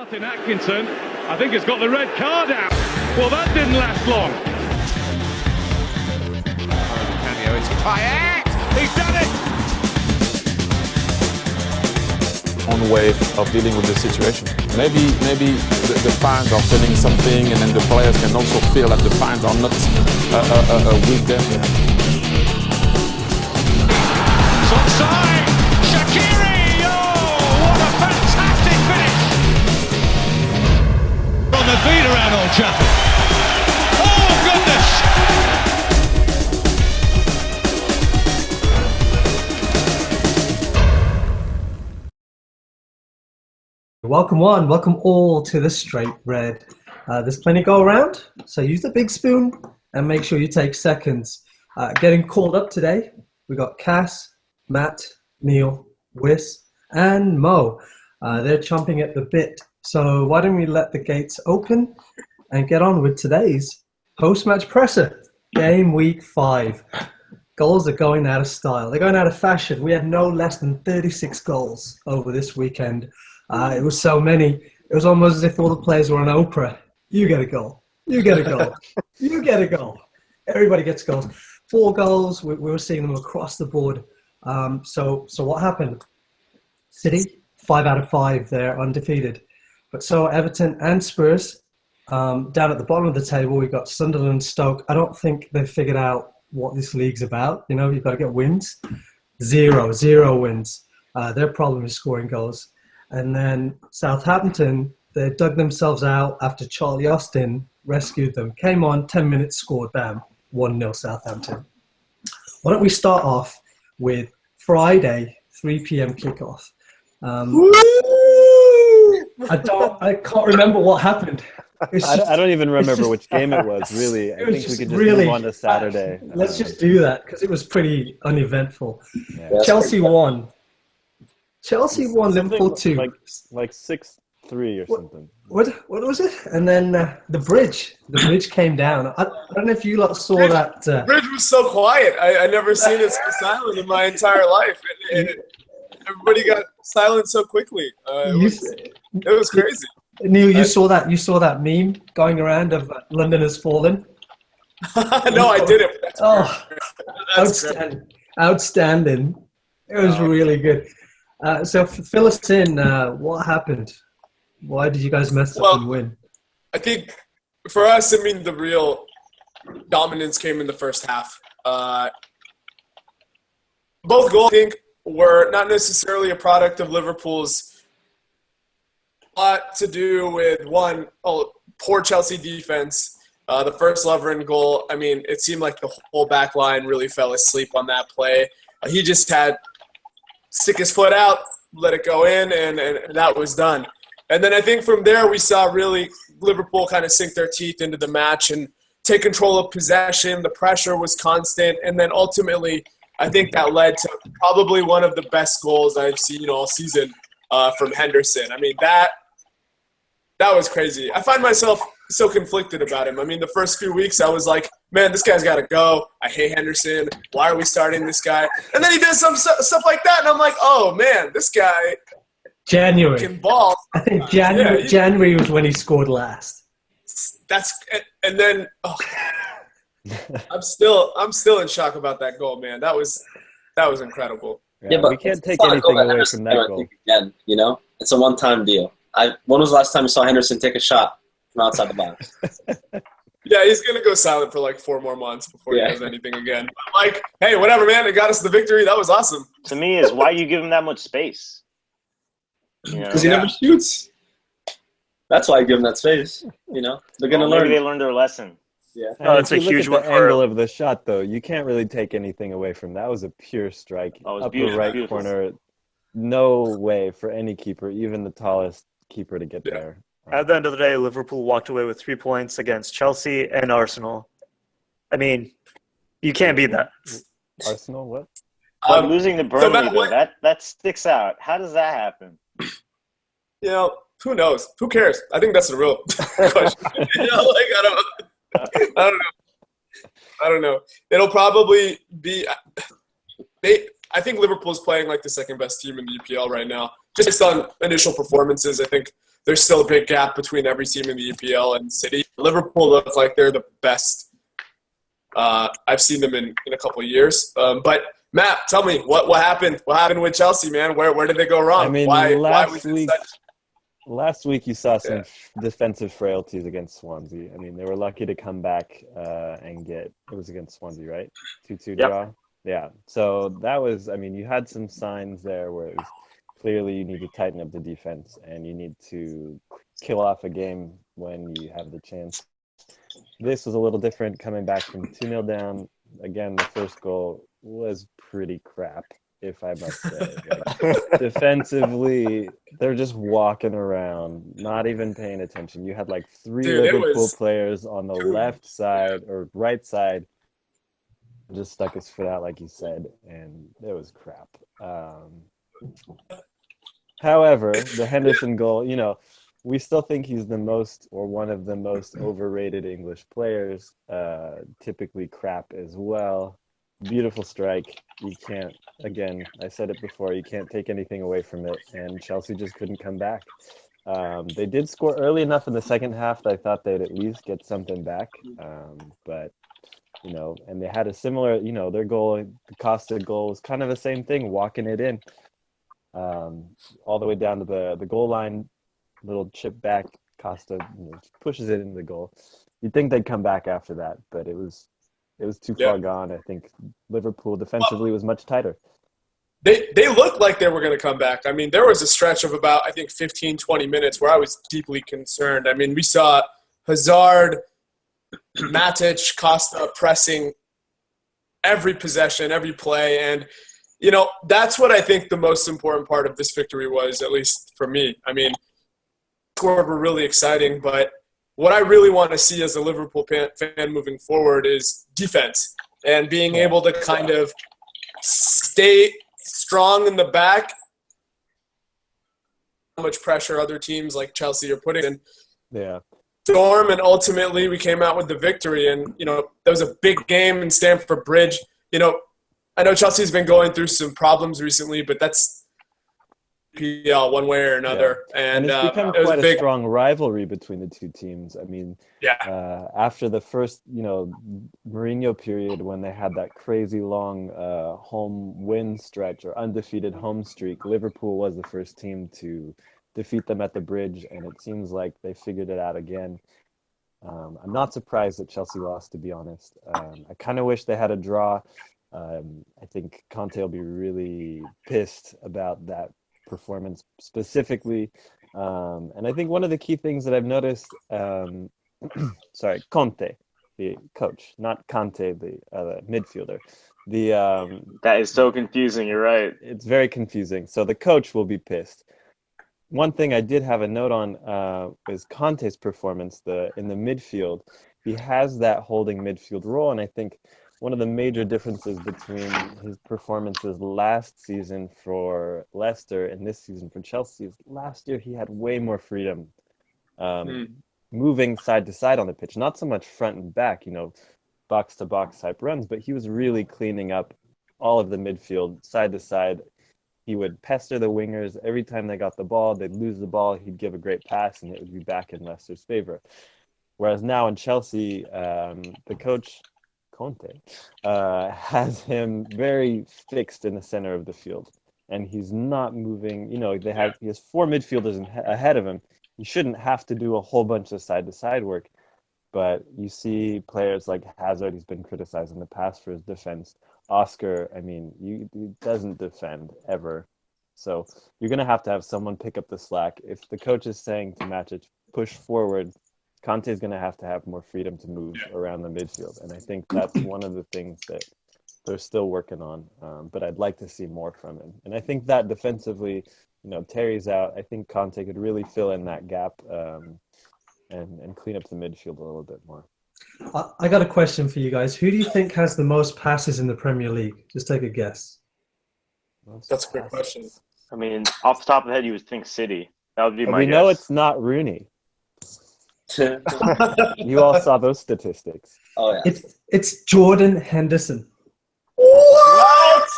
Martin Atkinson, I think, has got the red card out. Well, that didn't last long. Canio, it's Payet! He's done it! One way of dealing with the situation. Maybe the fans are feeling something, and then the players can also feel that the fans are not weak there. It's onside! Shaqiri! Oh, what a fantastic finish! On the feet around Old Trafford. Oh, goodness! Welcome one, welcome all to the Straight Red. There's plenty go around, so use the big spoon and make sure you take seconds. Getting called up today, we got Cass, Matt, Neil, Wiss, and Mo. They're chomping at the bit, so why don't we let the gates open and get on with today's post-match presser. Game week 5. Goals are going out of style. They're going out of fashion. We had no less than 36 goals over this weekend. It was so many. It was almost as if all the players were on Oprah. You get a goal. You get a goal. You get a goal. Everybody gets goals. 4 goals. We were seeing them across the board. So what happened? City, 5 out of 5. They're undefeated. But so Everton and Spurs. Down at the bottom of the table, we got Sunderland and Stoke. I don't think they've figured out what this league's about. You know, you've got to get wins. Zero wins. Their problem is scoring goals. And then Southampton, they dug themselves out after Charlie Austin rescued them. Came on, 10 minutes, scored, bam, 1-0 Southampton. Why don't we start off with Friday, 3 p.m. kickoff. I can't remember what happened. I don't even remember which game it was, really. I think we could just move on to Saturday. Let's just do that, because it was pretty uneventful. Yeah. Chelsea won. Chelsea won, Liverpool 2. Like 6-3 or something. What was it? And then the bridge came down. I don't know if you lot saw that. The bridge was so quiet. I never seen it so silent in my entire life. Everybody got silent so quickly. It was crazy. Neil, you saw that? You saw that meme going around of London has fallen? No, I didn't. Outstanding. It was really good. So fill us in. What happened? Why did you guys mess up and win? I think for us, I mean, the real dominance came in the first half. Both goals, I think, were not necessarily a product of Liverpool's. A lot to do with poor Chelsea defense. The first Lovren goal, I mean, it seemed like the whole back line really fell asleep on that play. He just had stick his foot out, let it go in, and that was done. And then I think from there we saw really Liverpool kind of sink their teeth into the match and take control of possession. The pressure was constant, and then ultimately I think that led to probably one of the best goals I've seen all season from Henderson. I mean, that was crazy. I find myself so conflicted about him. I mean, the first few weeks I was like, man, this guy's got to go. I hate Henderson. Why are we starting this guy? And then he does some stuff like that, and I'm like, oh, man, this guy can ball. I think January was when he scored last. And then I'm still in shock about that goal, man. That was incredible. Yeah, but we can't take anything away from that goal. Again, you know, it's a one-time deal. When was the last time you saw Henderson take a shot from outside the box? Yeah, he's going to go silent for like 4 more months before he does anything again. But like, hey, whatever, man. It got us the victory. That was awesome. To me, is why you give him that much space. Because he never shoots. That's why I give him that space. You know, they're going to learn. Maybe they learned their lesson. Yeah. It's a huge one. The angle of the shot, though, you can't really take anything away from that. It was a pure strike. Upper right corner. No way for any keeper, even the tallest keeper, to get there. At the end of the day, Liverpool walked away with 3 points against Chelsea and Arsenal. I mean, you can't beat that. Arsenal, what? But losing to Burnley, though, that sticks out. How does that happen? You know, who knows? Who cares? I think that's the real question. I don't know. It'll probably be I think Liverpool's playing like the second best team in the EPL right now. Just based on initial performances, I think there's still a big gap between every team in the EPL and City. Liverpool look like they're the best. I've seen them in a couple of years. But Matt, tell me what happened. What happened with Chelsea, man? Where did they go wrong? I mean, why last week you saw some defensive frailties against Swansea. I mean, they were lucky to come back and it was against Swansea, right? 2-2 draw. Yeah. So that was, I mean, you had some signs there where it was clearly you need to tighten up the defense and you need to kill off a game when you have the chance. This was a little different, coming back from 2-0 down. Again, the first goal was pretty crap, if I must say. Like, defensively, they're just walking around, not even paying attention. You had like 3 Liverpool players on the left side or right side, just stuck his foot out, like you said, and it was crap. However, the Henderson goal, you know, we still think he's the most or one of the most overrated English players. Typically crap as well. Beautiful strike. You can't, again, I said it before, you can't take anything away from it. And Chelsea just couldn't come back. They did score early enough in the second half that I thought they'd at least get something back. But, you know, and they had a similar, you know, their goal, the Costa goal was kind of the same thing, walking it in. All the way down to the goal line. Little chip back, Costa pushes it into the goal. You'd think they'd come back after that, but it was too far gone. I think Liverpool defensively was much tighter. They looked like they were going to come back. I mean, there was a stretch of about, I think, 15, 20 minutes where I was deeply concerned. I mean, we saw Hazard, Matic, Costa pressing every possession, every play, and you know, that's what I think the most important part of this victory was, at least for me. I mean, scored were really exciting, but what I really want to see as a Liverpool fan moving forward is defense and being able to kind of stay strong in the back. How much pressure other teams like Chelsea are putting in. Yeah. Storm, and ultimately we came out with the victory. And, you know, there was a big game in Stamford Bridge. You know, I know Chelsea's been going through some problems recently, but that's PL one way or another. Yeah. And it's become quite a strong rivalry between the two teams. I mean, after the first, you know, Mourinho period when they had that crazy long home win stretch or undefeated home streak, Liverpool was the first team to defeat them at the Bridge, and it seems like they figured it out again. I'm not surprised that Chelsea lost, to be honest. I kind of wish they had a draw. I think Conte will be really pissed about that performance specifically. And I think one of the key things that I've noticed, Conte, the coach, not Conte, the midfielder. That is so confusing, you're right. It's very confusing. So the coach will be pissed. One thing I did have a note on is Conte's performance in the midfield. He has that holding midfield role, and I think one of the major differences between his performances last season for Leicester and this season for Chelsea is last year he had way more freedom moving side to side on the pitch. Not so much front and back, you know, box to box type runs, but he was really cleaning up all of the midfield side to side. He would pester the wingers. Every time they got the ball, they'd lose the ball. He'd give a great pass and it would be back in Leicester's favor. Whereas now in Chelsea, the coach, Conte, has him very fixed in the center of the field, and he's not moving. You know, he has 4 midfielders ahead of him. He shouldn't have to do a whole bunch of side-to-side work, but you see players like Hazard. He's been criticized in the past for his defense. Oscar, I mean, he doesn't defend ever, so you're going to have someone pick up the slack. If the coach is saying to Matic, push forward, Conte is going to have more freedom to move around the midfield. And I think that's one of the things that they're still working on. But I'd like to see more from him. And I think that defensively, you know, Terry's out. I think Conte could really fill in that gap and clean up the midfield a little bit more. I got a question for you guys. Who do you think has the most passes in the Premier League? Just take a guess. That's a good question. I mean, off the top of the head, you would think City. That would be my guess. We know it's not Rooney. You all saw those statistics. Oh yeah. It's Jordan Henderson. What?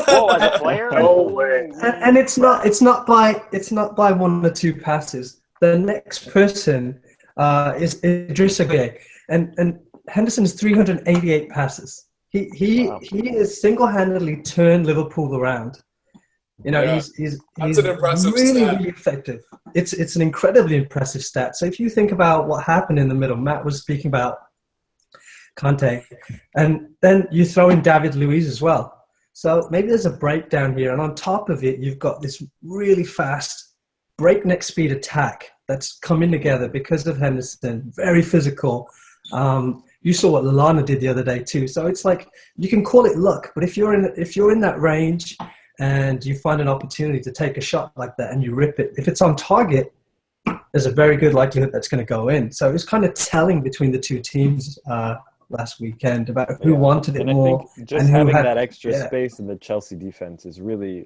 Oh, as a player? No way. And it's not by one or two passes. The next person is Idrissa Gueye, and Henderson's 388 passes. He has single-handedly turned Liverpool around. You know, Yeah. he's That's an impressive really, stat. really effective. It's an incredibly impressive stat. So if you think about what happened in the middle, Matt was speaking about Kante, and then you throw in David Luiz as well. So maybe there's a breakdown here, and on top of it, you've got this really fast breakneck speed attack that's coming together because of Henderson. Very physical. You saw what Lallana did the other day too. So it's like you can call it luck, but if you're in that range and you find an opportunity to take a shot like that and you rip it, if it's on target, there's a very good likelihood that's going to go in. So it was kind of telling between the two teams last weekend about who wanted it and more. I think just and who having had, that extra yeah. space in the Chelsea defense is really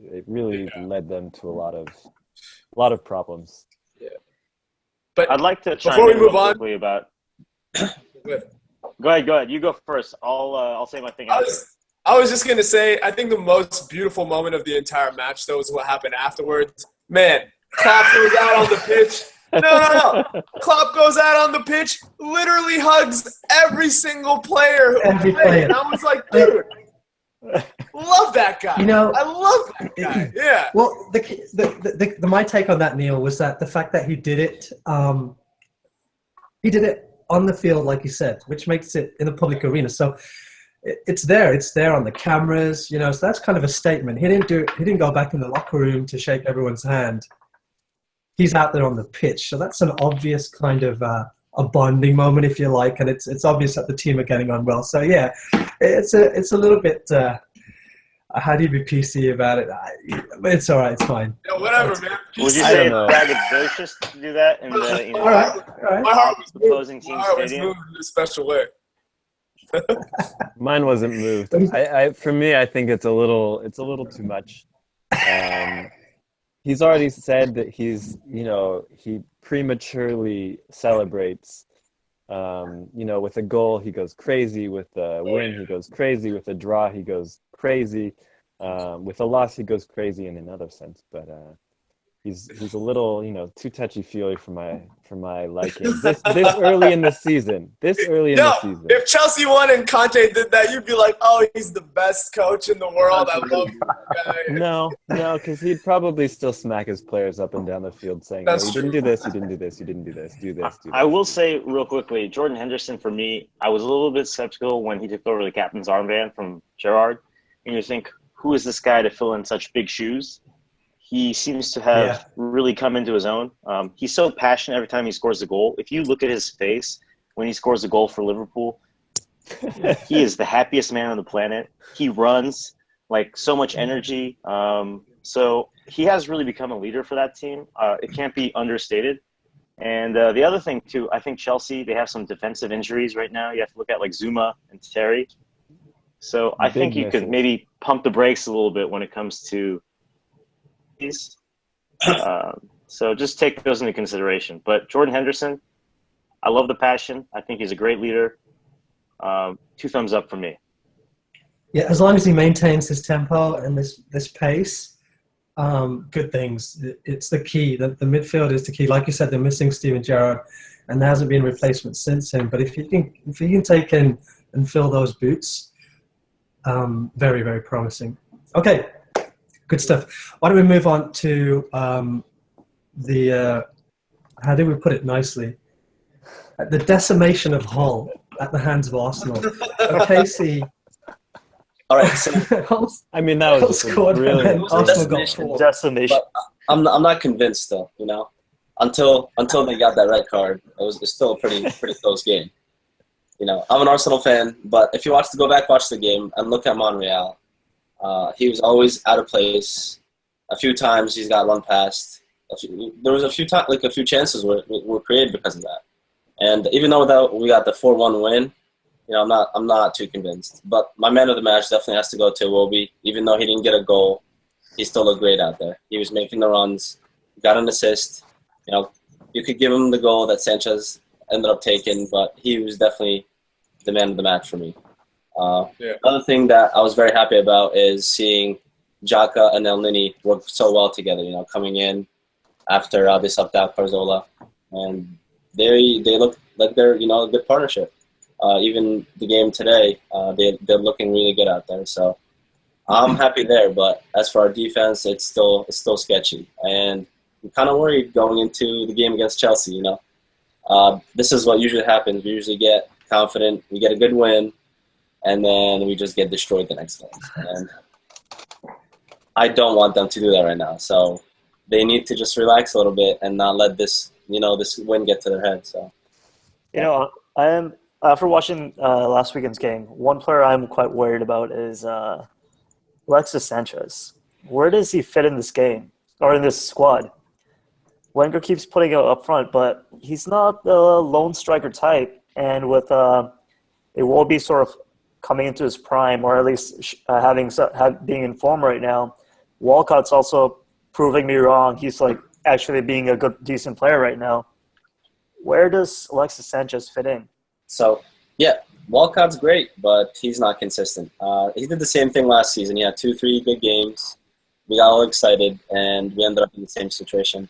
led them to a lot of problems. But I'd like to chime before we in move real on, quickly about. Good. Go ahead. You go first. I'll say my thing after. I was just gonna say, I think the most beautiful moment of the entire match, though, is what happened afterwards. Man, Klopp goes out on the pitch. No. Klopp goes out on the pitch, literally hugs every single player. Every player. And I was like, dude, love that guy. You know, I love that guy. Yeah. Well, my take on that, Neil, was that the fact that he did it on the field, like you said, which makes it in the public arena. So it's there on the cameras, you know. So that's kind of a statement. He didn't go back in the locker room to shake everyone's hand. He's out there on the pitch, so that's an obvious kind of a bonding moment, if you like, and it's obvious that the team are getting on well. So yeah, it's a little bit. How do you be PC about it? It's all right. It's fine. Yeah, whatever, man. Would you I say don't it's know. braggadocious to do that in the All right. My heart was moved. opposing team My heart was stadium? moved in a special way. Mine wasn't moved. For me, I think it's a little too much. He's already said that he prematurely celebrates. With a goal, he goes crazy. With a win, he goes crazy. With a draw, he goes crazy. With a loss, he goes crazy in another sense. But he's a little, too touchy-feely for my liking. This early in the season. The season. If Chelsea won and Conte did that, you'd be like, "Oh, he's the best coach in the world. I love that guy." No, because he'd probably still smack his players up and down the field saying, That's "You didn't do this, you didn't do this, you didn't do this, do this, do this." I will say real quickly, Jordan Henderson, for me, I was a little bit skeptical when he took over the captain's armband from Gerrard. And you think, who is this guy to fill in such big shoes? He seems to have really come into his own. He's so passionate every time he scores a goal. If you look at his face when he scores a goal for Liverpool, he is the happiest man on the planet. He runs like so much energy. So he has really become a leader for that team. It can't be understated. And the other thing, too, I think Chelsea, they have some defensive injuries right now. You have to look at like Zuma and Terry. So I think you could maybe pump the brakes a little bit when it comes to these. So just take those into consideration. But Jordan Henderson, I love the passion. I think he's a great leader. 2 thumbs up for me. Yeah, as long as he maintains his tempo and this pace, good things. It's the key. The midfield is the key. Like you said, they're missing Steven Gerrard, and there hasn't been replacement since him. But if he can take in and fill those boots, very, very promising. Okay, good stuff. Why don't we move on to how do we put it nicely? The decimation of Hull at the hands of Arsenal. Casey. All right, so I mean, that was scored really and then Arsenal got 4. Decimation. but I'm not convinced though. Until they got that red card, it's still a pretty close game. I'm an Arsenal fan, but if you watch the game and look at Monreal, he was always out of place. A few times he's got run past. There was a few chances were created because of that. And even though we got the 4-1 win, I'm not too convinced. But my man of the match definitely has to go to Iwobi. Even though he didn't get a goal, he still looked great out there. He was making the runs, got an assist. You could give him the goal that Sanchez ended up taking, but he was definitely the man of the match for me. Another thing that I was very happy about is seeing Xhaka and Elneny work so well together, coming in after they subbed out Carzola. And they look like they're, a good partnership. Even the game today, they're looking really good out there. So I'm happy there. But as for our defense, it's still sketchy. And I'm kind of worried going into the game against Chelsea, This is what usually happens. We usually get confident, we get a good win, and then we just get destroyed the next game. And I don't want them to do that right now. So they need to just relax a little bit and not let this, this win get to their head. So, I am after watching last weekend's game. One player I'm quite worried about is Alexis Sanchez. Where does he fit in this game or in this squad? Wenger keeps putting it up front, but he's not the lone striker type. And with Iwobi sort of coming into his prime, or at least being in form right now, Walcott's also proving me wrong. He's actually being a decent player right now. Where does Alexis Sanchez fit in? So, Walcott's great, but he's not consistent. He did the same thing last season. He had 2-3 good games. We got all excited, and we ended up in the same situation.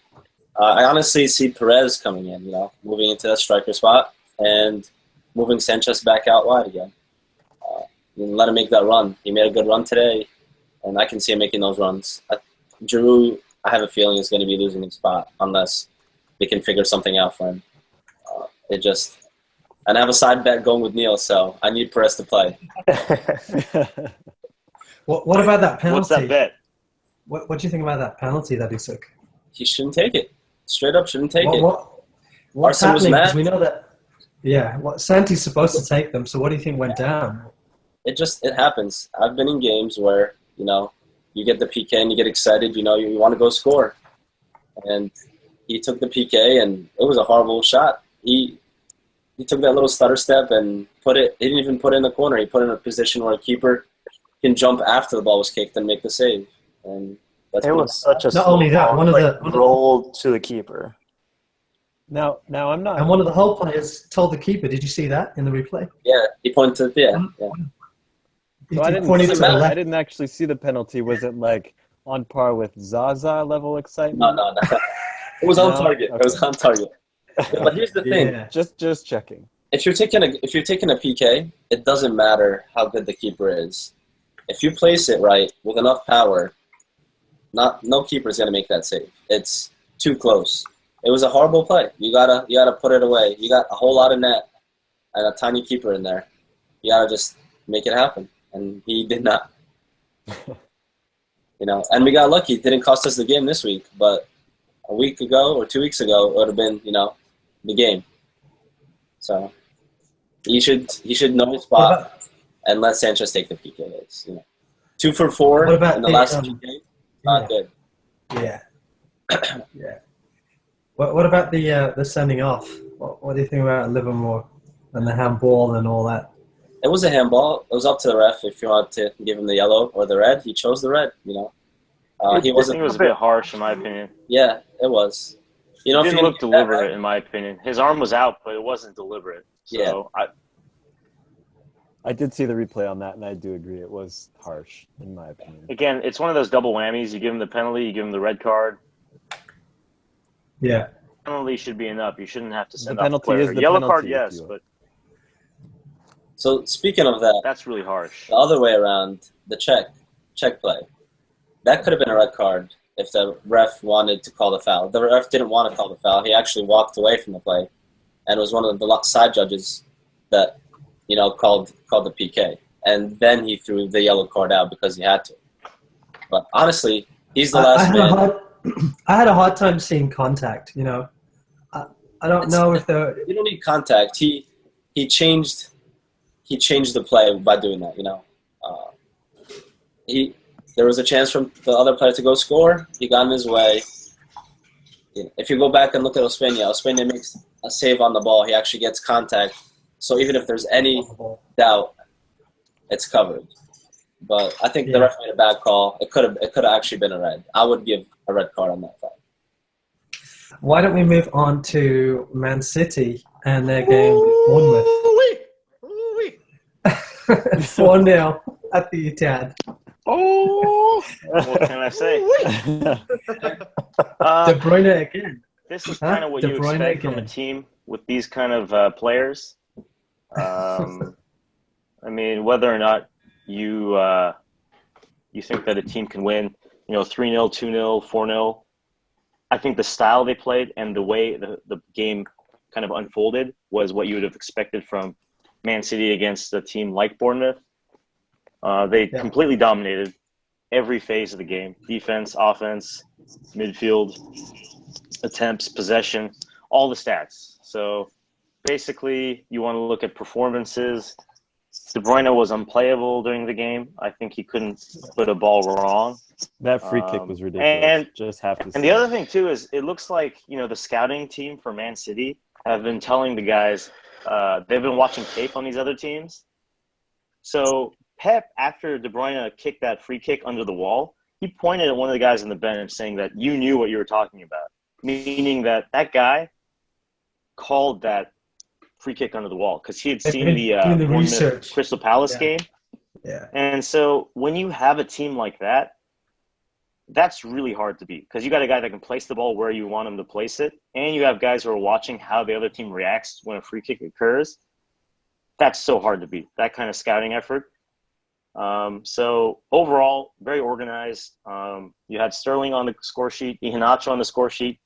I honestly see Perez coming in, moving into that striker spot and moving Sanchez back out wide again. Let him make that run. He made a good run today, and I can see him making those runs. Giroud, I have a feeling, is going to be losing his spot unless they can figure something out for him. And I have a side bet going with Neil, so I need Perez to play. What about that penalty? What's that bet? What do you think about that penalty that he took? He shouldn't take it. Straight up, shouldn't take it. What's Arsene was happening? mad. 'Cause we know that. Santi's supposed to take them. So what do you think went down? It happens. I've been in games where, you get the PK and you get excited, you want to go score. And he took the PK and it was a horrible shot. He took that little stutter step and he didn't even put it in the corner. He put it in a position where a keeper can jump after the ball was kicked and make the save. And it was such a not only that, one of the roll to the keeper. Now I'm not. And one of the Hull players told the keeper. Did you see that in the replay? Yeah, he pointed. Yeah. He I pointed to the left. I didn't actually see the penalty. Was it on par with Zaza level excitement? No. It was on No? target. Okay. It was on target. But here's the thing: Yeah. Just checking. if you're taking a PK, it doesn't matter how good the keeper is. If you place it right with enough power, no keeper is gonna make that save. It's too close. It was a horrible play. You gotta put it away. You got a whole lot of net and a tiny keeper in there. You gotta just make it happen, and he did not. And we got lucky. It didn't cost us the game this week, but a week ago or 2 weeks ago, it would have been the game. So he should know his spot and let Sanchez take the PKs. 2 for 4 What about in the the, last PK. Not good. Yeah. Yeah. What about the sending off? What do you think about Livermore and the handball and all that? It was a handball. It was up to the ref if you wanted to give him the yellow or the red. He chose the red. He I think wasn't. it was a bit harsh, in my opinion. Yeah, it was. It didn't look deliberate, in my opinion. His arm was out, but it wasn't deliberate. So I did see the replay on that, and I do agree it was harsh, in my opinion. again, it's one of those double whammies. You give him the penalty, you give him the red card. Yeah. Penalty should be enough. You shouldn't have to send The off penalty player. is the Yellow penalty, card, if yes, you will. but So speaking of that, that's really harsh. the other way around, the check play, that could have been a red card if the ref wanted to call the foul. The ref didn't want to call the foul. He actually walked away from the play, and it was one of the side judges that called the PK, and then he threw the yellow card out because he had to. But honestly, he's the last man. I had a hard time seeing contact. I don't know if the You don't need contact. He changed the play by doing that. There was a chance from the other player to go score. He got in his way. If you go back and look at Ospina makes a save on the ball. He actually gets contact. So even if there's any doubt, it's covered. But I think the ref made a bad call. It could have actually been a red. I would give a red card on that side. Why don't we move on to Man City and their game with Bournemouth? 4-0 at the Etihad. Oh, what can I say? De Bruyne again. This is kind of what De you Bruyne expect from a again. team with these kind of players. I mean, whether or not you think that a team can win, 3-0, 2-0, 4-0, I think the style they played and the way the game kind of unfolded was what you would have expected from Man City against a team like Bournemouth. They completely dominated every phase of the game: defense, offense, midfield, attempts, possession, all the stats. So basically, you want to look at performances. De Bruyne was unplayable during the game. I think he couldn't put a ball wrong. That free kick was ridiculous. And the other thing, too, is it looks like, the scouting team for Man City have been telling the guys they've been watching tape on these other teams. So Pep, after De Bruyne kicked that free kick under the wall, he pointed at one of the guys on the bench saying that you knew what you were talking about, meaning that guy called that free kick under the wall because he had seen the research. Crystal Palace game. Yeah. And so when you have a team like that, that's really hard to beat because you got a guy that can place the ball where you want him to place it, and you have guys who are watching how the other team reacts when a free kick occurs. That's so hard to beat, that kind of scouting effort. So overall, very organized. You had Sterling on the score sheet, Iheanacho on the score sheet.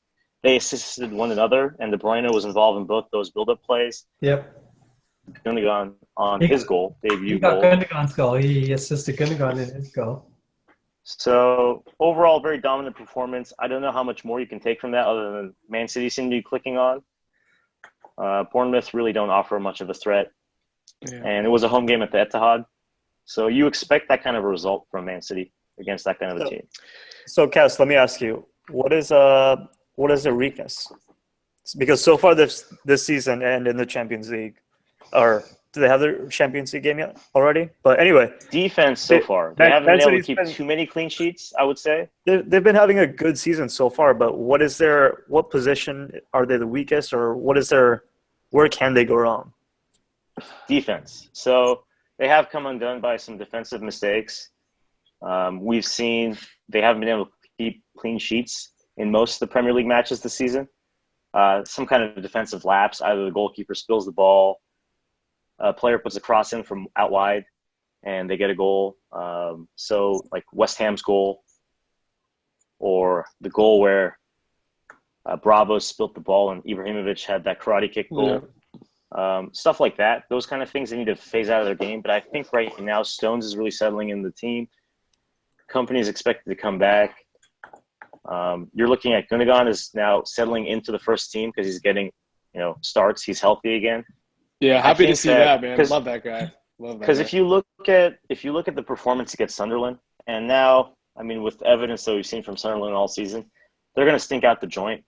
They assisted one another, and De Bruyne was involved in both those build-up plays. Yep. Gundogan on his goal, debut He got goal. Gundogan's goal. He assisted Gundogan in his goal. So overall, very dominant performance. I don't know how much more you can take from that other than Man City seem to be clicking on. Bournemouth really don't offer much of a threat. Yeah. And it was a home game at the Etihad. So you expect that kind of a result from Man City against that kind of a team. So, Cass, let me ask you, what is their weakness? Because so far this season and in the Champions League, or do they have their Champions League game yet already? But anyway, defense so far. They haven't been able to keep too many clean sheets, I would say. They've been having a good season so far, but what position are they the weakest, or where can they go wrong? Defense. So they have come undone by some defensive mistakes. We've seen they haven't been able to keep clean sheets in most of the Premier League matches this season. Some kind of defensive lapse. Either the goalkeeper spills the ball, a player puts a cross in from out wide, and they get a goal. So like West Ham's goal, or the goal where Bravo spilt the ball and Ibrahimovic had that karate kick goal. Yeah. Stuff like that. Those kind of things they need to phase out of their game. But I think right now Stones is really settling in the team. Company is expected to come back. You're looking at Gundogan is now settling into the first team because he's getting, starts. He's healthy again. Yeah, happy to see that, man. Love that guy. Because if you look at the performance against Sunderland, and now, I mean, with evidence that we've seen from Sunderland all season, they're going to stink out the joint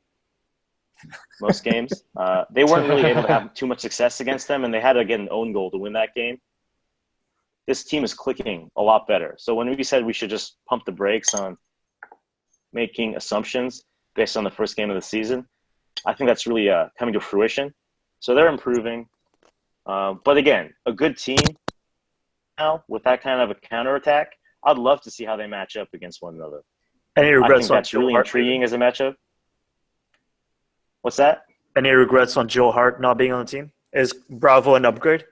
most games. They weren't really able to have too much success against them, and they had to get an own goal to win that game. This team is clicking a lot better. So when we said we should just pump the brakes on making assumptions based on the first game of the season, I think that's really coming to fruition. So they're improving. But again, a good team now with that kind of a counterattack, I'd love to see how they match up against one another. Any regrets? I think that's really intriguing as a matchup. What's that? Any regrets on Joe Hart not being on the team? Is Bravo an upgrade?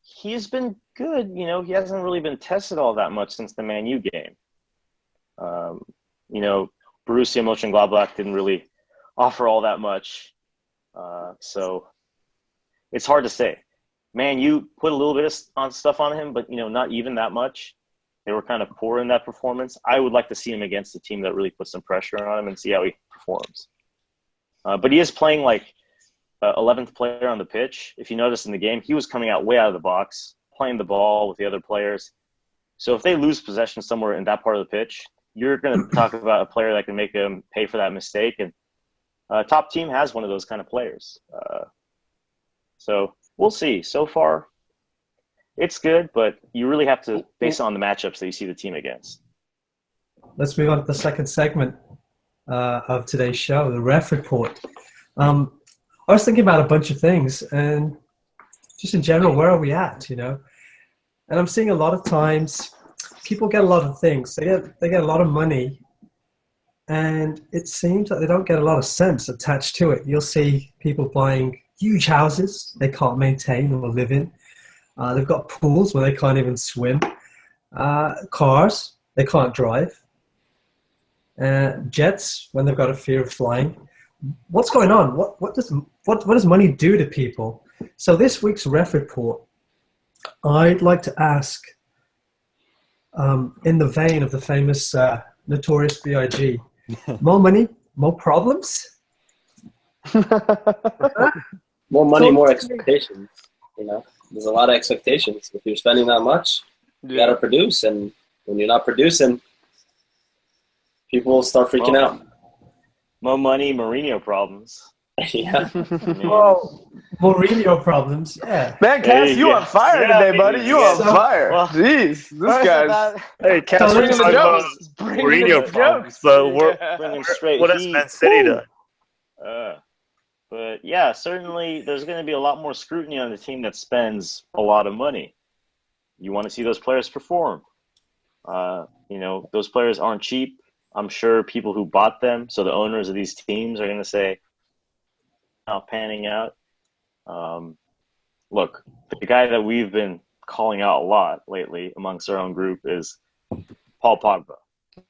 He's been good. He hasn't really been tested all that much since the Man U game. Borussia Mönchengladbach didn't really offer all that much. So it's hard to say. Man U put a little bit of stuff on him, but, not even that much. They were kind of poor in that performance. I would like to see him against a team that really puts some pressure on him and see how he performs. But he is playing like 11th player on the pitch. If you notice in the game, he was coming out way out of the box, playing the ball with the other players. So if they lose possession somewhere in that part of the pitch, you're going to talk about a player that can make them pay for that mistake. And top team has one of those kind of players. So we'll see. So far, it's good, but you really have to base it on the matchups that you see the team against. Let's move on to the second segment of today's show, the Ref Report. I was thinking about a bunch of things, and just in general, where are we at? And I'm seeing a lot of times people get a lot of things. They get a lot of money, and it seems that they don't get a lot of sense attached to it. You'll see people buying huge houses they can't maintain or live in. They've got pools where they can't even swim. Cars they can't drive. Jets when they've got a fear of flying. What's going on? What does money do to people? So this week's ref report, I'd like to ask, in the vein of the famous Notorious B.I.G., more money, more problems? More money, more expectations. There's a lot of expectations. If you're spending that much, you got to produce. And when you're not producing, people will start freaking out. More money, Mourinho problems. Yeah. Well, Mourinho problems, yeah. man, Cass, you on fire today, buddy. You on So- fire. Well, Jeez, this guy's Hey, Cass, So we're bringing talking the about jokes. Bringing Mourinho the problems, jokes. but bring him straight. what has Man City done? But yeah, certainly there's going to be a lot more scrutiny on the team that spends a lot of money. You want to see those players perform. Those players aren't cheap. I'm sure people who bought them, so the owners of these teams are going to say, not panning out. Look, the guy that we've been calling out a lot lately amongst our own group is Paul Pogba.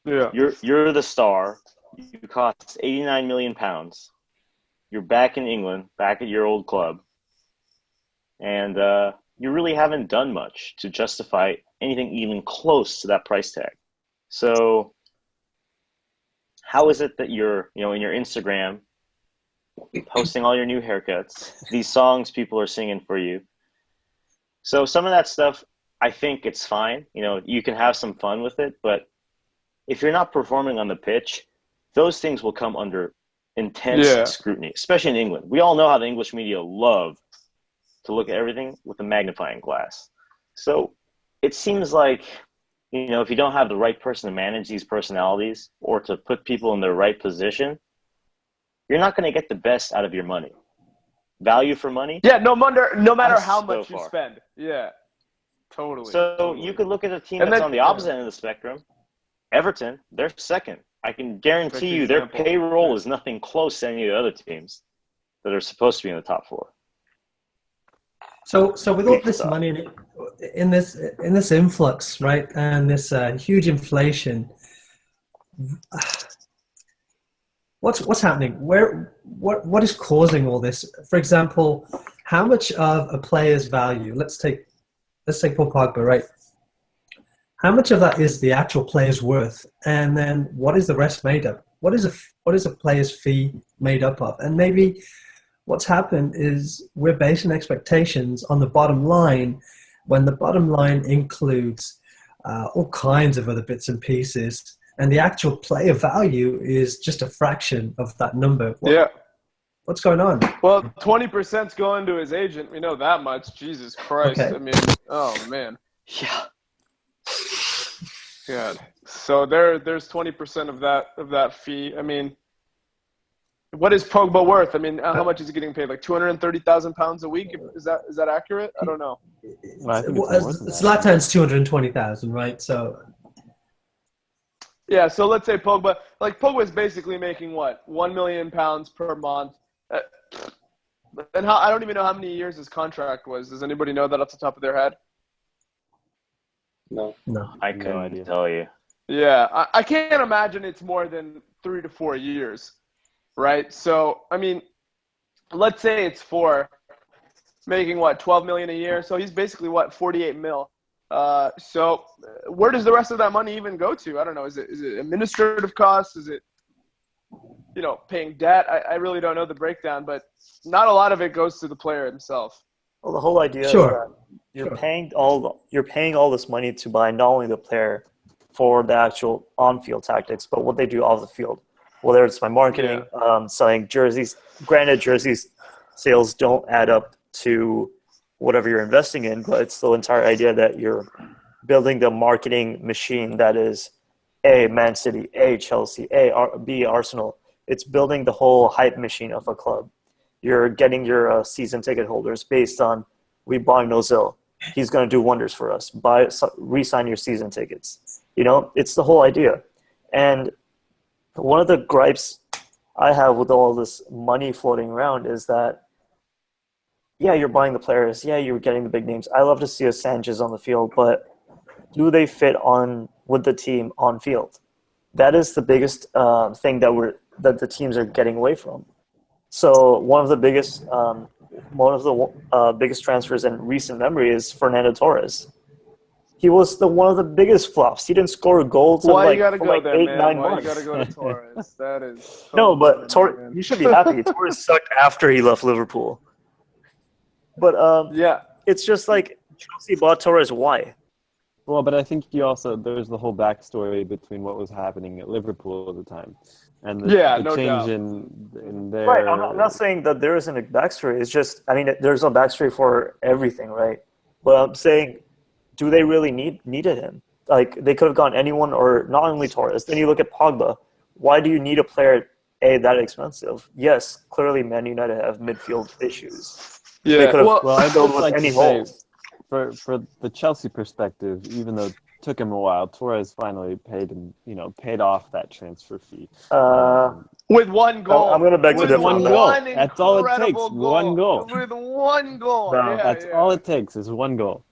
yeah. You're the star. You cost £89 million. You're back in England, back at your old club, and you really haven't done much to justify anything even close to that price tag. So how is it that you're, in your Instagram, posting all your new haircuts, these songs people are singing for you? So some of that stuff, I think it's fine. You can have some fun with it, but if you're not performing on the pitch, those things will come under intense scrutiny, especially in England. We all know how the English media love to look at everything with a magnifying glass. So it seems like, if you don't have the right person to manage these personalities or to put people in their right position, you're not going to get the best out of your money. Value for money? Yeah, no matter how So much you far. spend. Yeah, totally. So totally. you could look at a team And that's then- on the opposite end of the spectrum. Everton, they're second. I can guarantee Perfect you their example. payroll is nothing close to any of the other teams that are supposed to be in the top four. So with all this money in this influx, right, and this huge inflation, what's happening? What is causing all this? For example, how much of a player's value? Let's take Paul Pogba, right? How much of that is the actual player's worth, and then what is the rest made of? What is a player's fee made up of? And maybe what's happened is we're basing expectations on the bottom line, when the bottom line includes all kinds of other bits and pieces, and the actual player value is just a fraction of that number. What's going on? Well, 20%'s going to his agent. We know that much. Jesus Christ. Okay. I mean, oh man. Yeah. God. So there's 20% of that fee. I mean, what is Pogba worth? I mean, how much is he getting paid? Like £230,000 a week? Is that accurate? I don't know. I think it's more than that. Zlatan's 220,000, right? So Yeah. So let's say Pogba is basically making what, £1 million per month. And I don't even know how many years his contract was. Does anybody know that off the top of their head? No. I No couldn't idea. tell you. Yeah, I can't imagine it's more than 3 to 4 years, right? So, I mean, let's say it's making what, 12 million a year. So he's basically what, 48 mil. So where does the rest of that money even go to? I don't know. Is it administrative costs? Is it, paying debt? I really don't know the breakdown, but not a lot of it goes to the player himself. Well, the whole idea Sure. is that you're paying all this money to buy not only the player for the actual on-field tactics, but what they do off the field. Whether it's by marketing, selling jerseys. Granted, jerseys sales don't add up to whatever you're investing in, but it's the entire idea that you're building the marketing machine that is A, Man City, A, Chelsea, B, Arsenal. It's building the whole hype machine of a club. You're getting your season ticket holders based on we buy Ozil. He's going to do wonders for us. Re-sign your season tickets. It's the whole idea. And one of the gripes I have with all this money floating around is that, yeah, you're buying the players. Yeah, you're getting the big names. I love to see a Sanchez on the field, but do they fit on with the team on field? That is the biggest thing that the teams are getting away from. So one of the biggest transfers in recent memory is Fernando Torres. He was one of the biggest flops. He didn't score goals in you gotta go there, 8-9 man? months. You gotta go to Torres? That is No, but you should be happy. Torres sucked after he left Liverpool. But yeah, it's just like Chelsea bought Torres. Why? Well, but I think there's the whole backstory between what was happening at Liverpool at the time, and the no change doubt. in their. Right. I'm not saying that there isn't a backstory. It's just, there's a backstory for everything, right? But I'm saying, do they really needed him? Like, they could have gone anyone, or not only Torres. Then you look at Pogba. Why do you need a player that expensive? Yes, clearly Man United have midfield issues. Yeah. They could have Well, I'd filled just with like any to say, holes. for the Chelsea perspective, even though it took him a while, Torres finally paid off that transfer fee. With one goal. I'm going to beg to With differ one on that. goal. One That's all it takes. incredible One goal. With one goal. No, That's all it takes is one goal.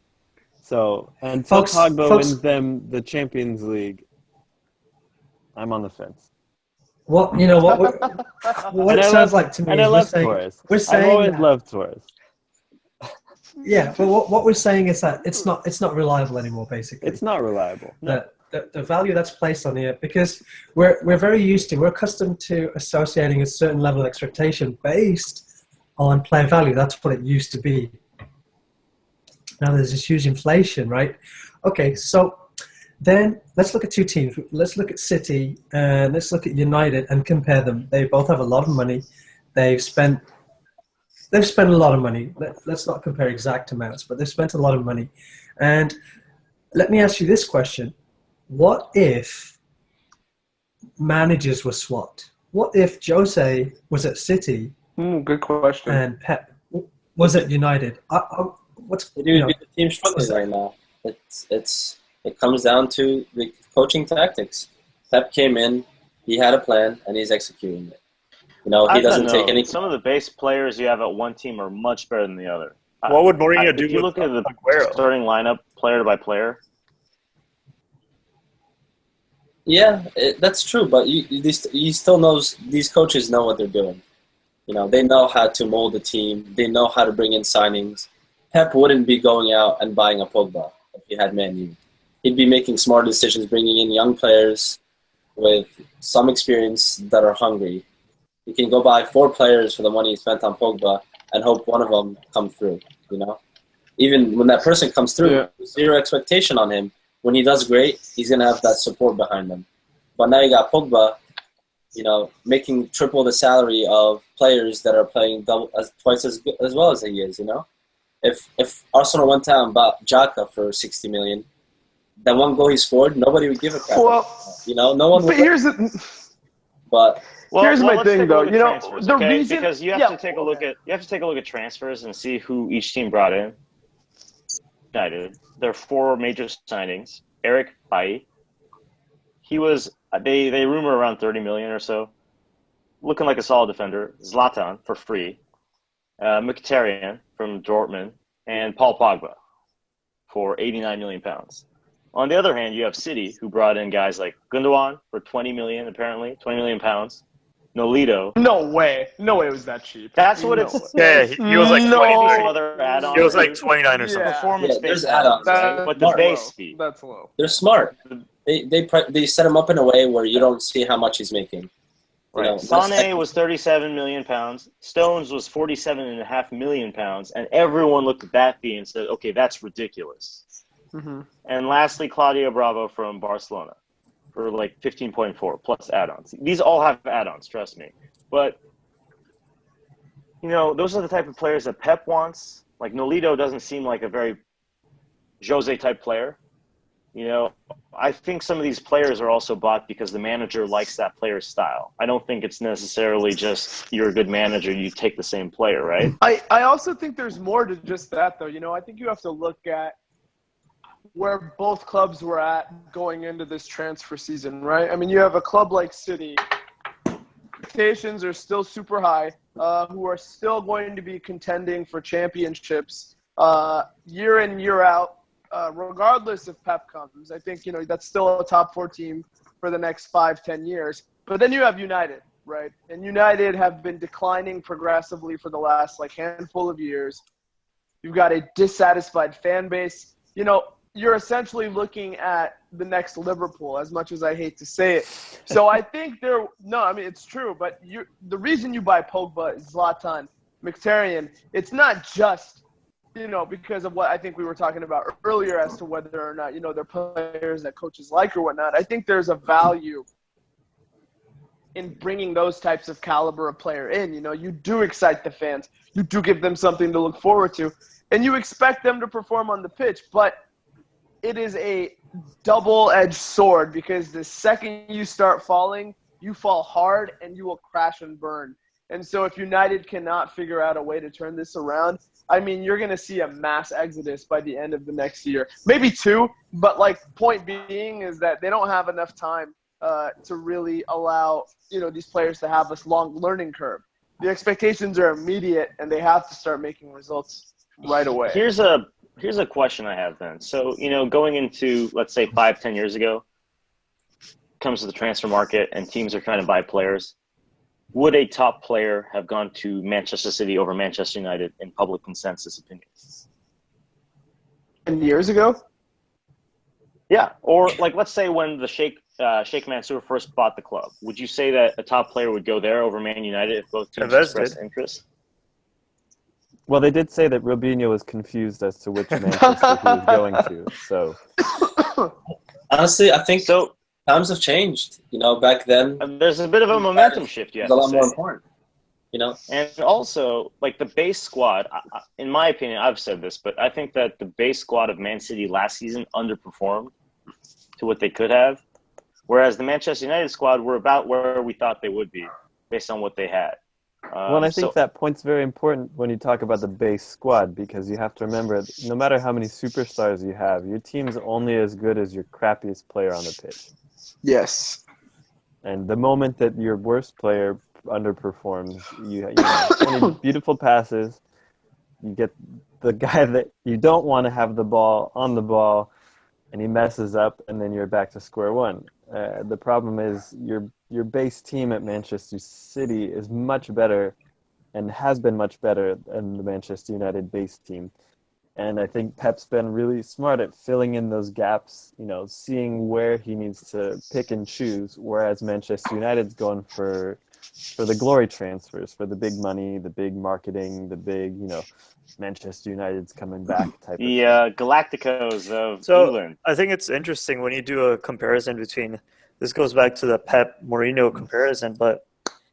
So until Folks- Pogba folks- wins them the Champions League, I'm on the fence. What what it sounds like to me And is I love Torres. we're I've saying always that- loved Torres. Yeah, but what we're saying is that it's not reliable anymore. Basically, It's not reliable. No. the value that's placed on here, because we're accustomed to associating a certain level of expectation based on player value. That's what it used to be. Now there's this huge inflation, right? Okay, so then let's look at two teams. Let's look at City and let's look at United and compare them. They both have a lot of money. They've spent a lot of money. Let's not compare exact amounts, but they've spent a lot of money. And let me ask you this question. What if managers were swapped? What if Jose was at City Good question. and Pep was at United? The team's struggling right now. It comes down to the coaching tactics. Pep came in, he had a plan, and he's executing it. He doesn't take any. Some of the base players you have at one team are much better than the other. What would Mourinho do If you with look at the Aguero? starting lineup, player by player, Yeah, that's true, but you still knows these coaches know what they're doing. They know how to mold a team. They know how to bring in signings. Pep wouldn't be going out and buying a Pogba if he had Man U. He'd be making smart decisions, bringing in young players with some experience that are hungry. You can go buy 4 players for the money he spent on Pogba and hope one of them comes through, Even when that person comes through, zero expectation on him. When he does great, he's going to have that support behind him. But now you got Pogba, making triple the salary of players that are playing twice as good, as well as he is, If Arsenal went out and bought Xhaka for 60 million, that one goal he scored, nobody would give a crap. No one would. But here's the. But Here's my let's thing, take a though. look at transfers, The okay? reason because you have to take a look at transfers and see who each team brought in. United, there are 4 major signings. Eric Bailly, he was they rumor around 30 million or so, looking like a solid defender. Zlatan for free, Mkhitaryan from Dortmund, and Paul Pogba for 89 million pounds. On the other hand, you have City, who brought in guys like Gundogan for 20 million pounds. Nolito. No way it was that cheap. That's what it's. Yeah, he was like No. 29. Some other add-ons. He was like 29 or something. Yeah. Performance there's based add-ons. add-ons, but the That's base low. fee. That's low. they're smart. They set him up in a way where you don't see how much he's making. Right. Sané was 37 million pounds. Stones was 47.5 million pounds, and everyone looked at that fee and said, "Okay, that's ridiculous." Mm-hmm. And lastly, Claudio Bravo from Barcelona for like 15.4 plus add-ons. These all have add-ons, trust me. But those are the type of players that Pep wants. Like Nolito doesn't seem like a very Jose type player. You know, I think some of these players are also bought because the manager likes that player's style. I don't think it's necessarily just you're a good manager, you take the same player, right? I also think there's more to just that, though. You know, I think you have to look at where both clubs were at going into this transfer season, right? I mean, you have a club like City. Expectations are still super high, who are still going to be contending for championships year in, year out. Regardless if Pep comes. I think, you know, that's still a top 4 team for the next 5-10 years. But then you have United, right? And United have been declining progressively for the last, handful of years. You've got a dissatisfied fan base. You know, you're essentially looking at the next Liverpool, as much as I hate to say it. So I think it's true. But the reason you buy Pogba, Zlatan, Mkhitaryan, it's not just – you know, because of what I think we were talking about earlier as to whether or not, you know, they're players that coaches like or whatnot. I think there's a value in bringing those types of caliber of player in. You know, you do excite the fans. You do give them something to look forward to. And you expect them to perform on the pitch. But it is a double-edged sword because the second you start falling, you fall hard and you will crash and burn. And so if United cannot figure out a way to turn this around, I mean, you're going to see a mass exodus by the end of the next year. Maybe 2, but, point being is that they don't have enough time to really allow, you know, these players to have this long learning curve. The expectations are immediate, and they have to start making results right away. Here's a question I have then. So, you know, going into, let's say, 5-10 years ago, comes to the transfer market and teams are trying to buy players. Would a top player have gone to Manchester City over Manchester United in public consensus opinion? 10 years ago? Yeah. Or, let's say when the Sheikh Mansour first bought the club, would you say that a top player would go there over Man United if both teams expressed interest? Well, they did say that Robinho was confused as to which Manchester he was going to. So, honestly, I think so. Times have changed. You know, back then there's a bit of a momentum shift. It's a lot more important. You know, and also the base squad. In my opinion, I've said this, but I think that the base squad of Man City last season underperformed to what they could have, whereas the Manchester United squad were about where we thought they would be based on what they had. Well, I think that point's very important when you talk about the base squad because you have to remember, no matter how many superstars you have, your team's only as good as your crappiest player on the pitch. Yes. And the moment that your worst player underperforms, you know 20 beautiful passes, you get the guy that you don't want to have the ball on the ball, and he messes up, and then you're back to square one. The problem is your base team at Manchester City is much better and has been much better than the Manchester United base team. And I think Pep's been really smart at filling in those gaps, you know, seeing where he needs to pick and choose, whereas Manchester United's going for the glory transfers, for the big money, the big marketing, the big, you know, Manchester United's coming back type the of Galacticos of England. I think it's interesting when you do a comparison between – this goes back to the Pep-Mourinho comparison, but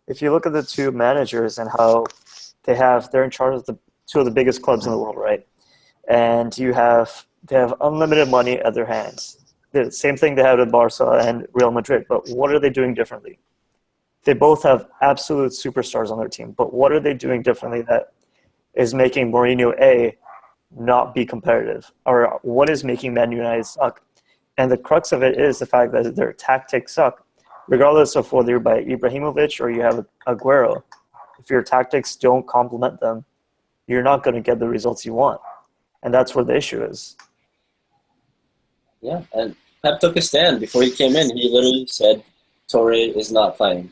if you look at the two managers and how they're in charge of the two of the biggest clubs in the world, right? And they have unlimited money at their hands. The same thing they have at Barca and Real Madrid, but what are they doing differently? They both have absolute superstars on their team, but what are they doing differently that is making Mourinho not be competitive? Or what is making Man United suck? And the crux of it is the fact that their tactics suck, regardless of whether you're by Ibrahimovic or you have Aguero. If your tactics don't complement them, you're not going to get the results you want. And that's where the issue is. Yeah, and Pep took a stand. Before he came in, he literally said, Torre is not playing.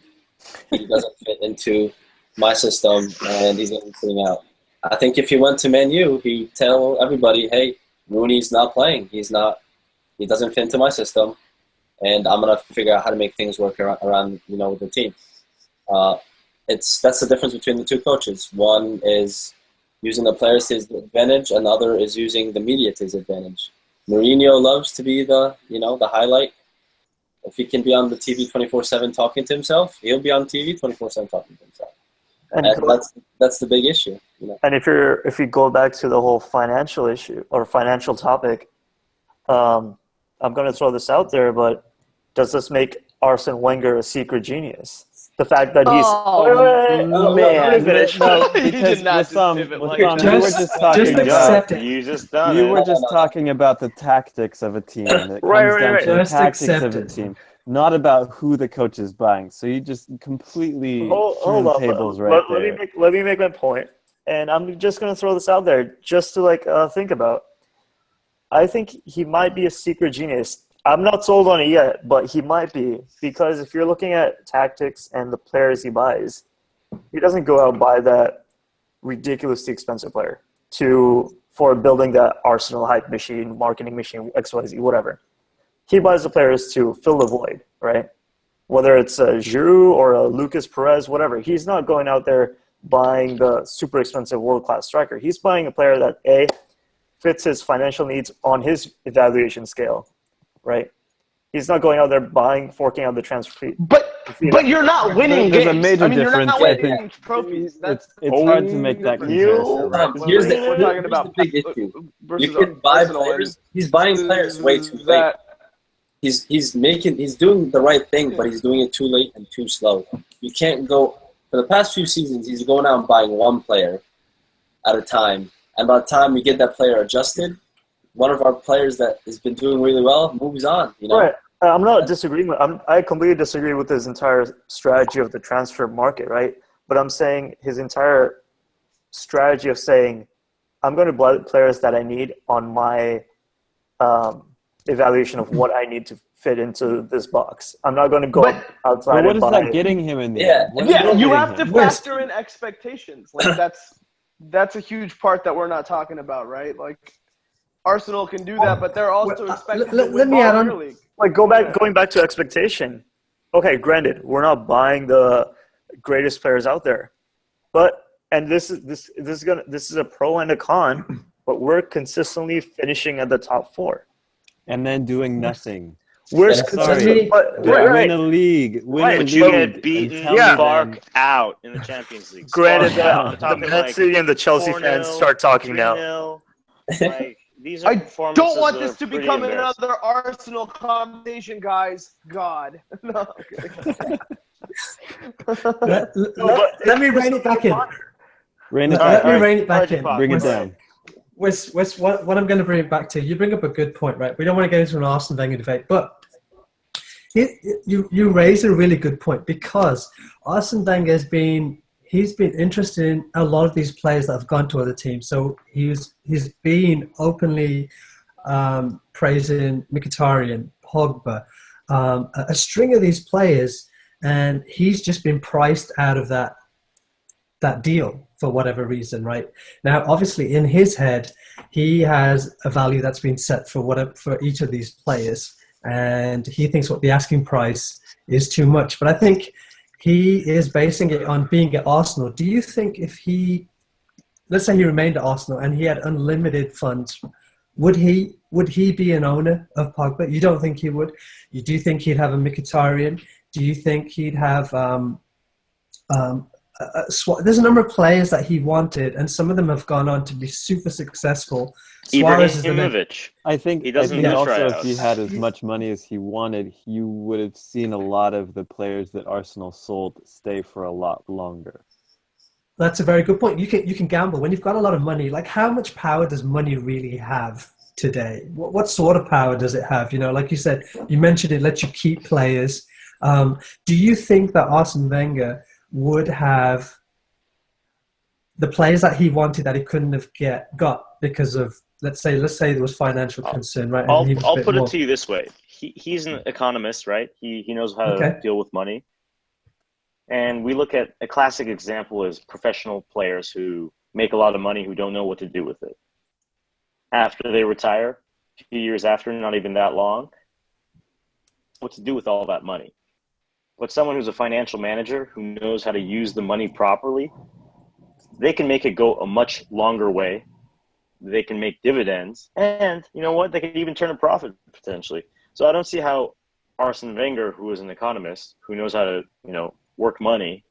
He doesn't fit into my system, and he's going to be putting out. I think if he went to Man U, he'd tell everybody, hey, Rooney's not playing. He doesn't fit into my system, and I'm going to figure out how to make things work around you know, the team. That's the difference between the two coaches. One is using the players to his advantage, and the other is using the media to his advantage. Mourinho loves to be the highlight. If he can be on the TV 24/7 talking to himself, he'll be on TV 24/7 talking to himself. And that's the big issue. You know? And if you go back to the whole financial issue or financial topic, I'm going to throw this out there, but does this make Arsene Wenger a secret genius? The fact that he's man, let me finish. No, You because did not with just some, pivot with like some, that. you were Just- just talking just about accept it. You just done you it. were just talking about the tactics of a team. And it Right, comes right, down right. to the Just tactics accept of a it. team, not about who the coach is buying. So you just completely Hold turn on. tables right Let there. me make my point, and I'm just going to throw this out there just to think about. I think he might be a secret genius. I'm not sold on it yet, but he might be, because if you're looking at tactics and the players he buys, he doesn't go out and buy that ridiculously expensive player for building that Arsenal hype machine, marketing machine, XYZ, whatever. He buys the players to fill the void, right? Whether it's a Giroud or a Lucas Perez, whatever. He's not going out there buying the super expensive world-class striker. He's buying a player that, A, fits his financial needs on his evaluation scale, right? He's not going out there forking out the transfer fee. But you're not winning There's games. a major I mean, you're difference. not I winning think trophies. That's it's hard to make that comparison. Right? Here's we're the talking about big issue. versus You can buy Arsenal players. and He's buying players way too late. that- He's doing the right thing, but he's doing it too late and too slow. You can't go for the past few seasons. He's going out and buying one player at a time, and by the time you get that player adjusted, one of our players that has been doing really well moves on. You know, Right. I'm not disagreeing. I completely disagree with his entire strategy of the transfer market, right? But I'm saying his entire strategy of saying, I'm going to buy players that I need on my evaluation of what I need to fit into this box. I'm not going to go outside But what and is buy. that getting him in the Yeah. end? What is Yeah, that you getting have to him? factor in expectations. Like that's a huge part that we're not talking about, right? Like Arsenal can do that, but they're also expected let to win me add on- Premier League. Like going back to expectation. Okay, granted, we're not buying the greatest players out there, but this is a pro and a con, but we're consistently finishing at the top four. And then doing nothing. We're I'm sorry. consistently, but Win a league. Win a Right, league. But you get and beaten tell me Yeah. then- out in the Champions League. granted Spark out. that They're the talking Man like City and the Chelsea 4-0, fans start talking now. 3-0. Like, these are I performances don't want that this are to pretty become embarrassing. another Arsenal conversation, guys. God. No, okay. Let me rein it back in. Rein it Let back. me All right, rein it back in. bring it down. Wes, what I'm going to bring it back to, you bring up a good point, right? We don't want to get into an Arsene Wenger debate, but you raise a really good point, because Arsene Wenger he's been interested in a lot of these players that have gone to other teams. So he's been openly praising Mkhitaryan, Pogba, a string of these players, and he's just been priced out of that deal for whatever reason, right? Now, obviously, in his head, he has a value that's been set for each of these players, and he thinks what the asking price is too much. But I think he is basing it on being at Arsenal. Do you think if let's say he remained at Arsenal and he had unlimited funds, would he be an owner of Pogba? You don't think he would? Do you think he'd have a Mkhitaryan? Do you think he'd have there's a number of players that he wanted, and some of them have gone on to be super successful. Suarez is the name. Ibrahimovic. I think, He doesn't I think do also if tryouts. he had as much money as he wanted, you would have seen a lot of the players that Arsenal sold stay for a lot longer. That's a very good point. You can gamble when you've got a lot of money. Like, how much power does money really have today? What sort of power does it have? You know, like you said, you mentioned it lets you keep players. Do you think that Arsene Wenger would have the players that he wanted that he couldn't have got because of, let's say there was financial concern, right? And he was a I'll bit put more- it to you this way. He's an economist, right? He knows how Okay. to deal with money. And we look at a classic example is professional players who make a lot of money who don't know what to do with it. After they retire, a few years after, not even that long, what to do with all that money. But someone who's a financial manager who knows how to use the money properly, they can make it go a much longer way. They can make dividends, and you know what? They can even turn a profit potentially. So I don't see how Arsene Wenger, who is an economist, who knows how to, work money,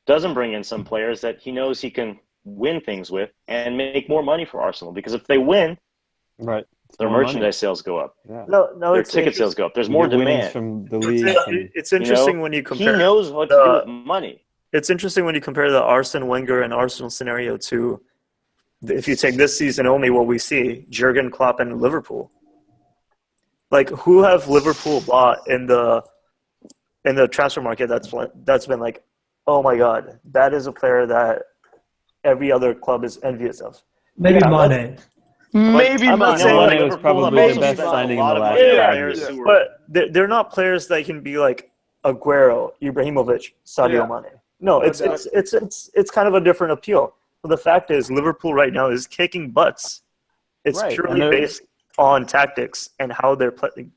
doesn't bring in some players that he knows he can win things with and make more money for Arsenal. Because if they win, Right. Their more money. merchandise sales go up. Yeah. No, Their it's ticket sales go up. There's You more get winnings demand. from the It's, league. it's interesting when you He compare. knows what to do with money. It's interesting when you compare the Arsene Wenger and Arsenal scenario to, if you take this season only, what we see, Jurgen Klopp and Liverpool. Like, who have Liverpool bought in the transfer market that's been like, oh my God, that is a player that every other club is envious of. Maybe Yeah, Mane. Maybe I'm not Mane. saying Mane like was probably Maybe the best Mane. signing in A lot the of last money. Yeah, 5 players years. who were- But they're not players that can be like Aguero, Ibrahimovic, Sadio Yeah. Mane. No, No it's kind of a different appeal. But the fact is, Liverpool right now is kicking butts. It's Right, purely and they're- based on tactics and how they're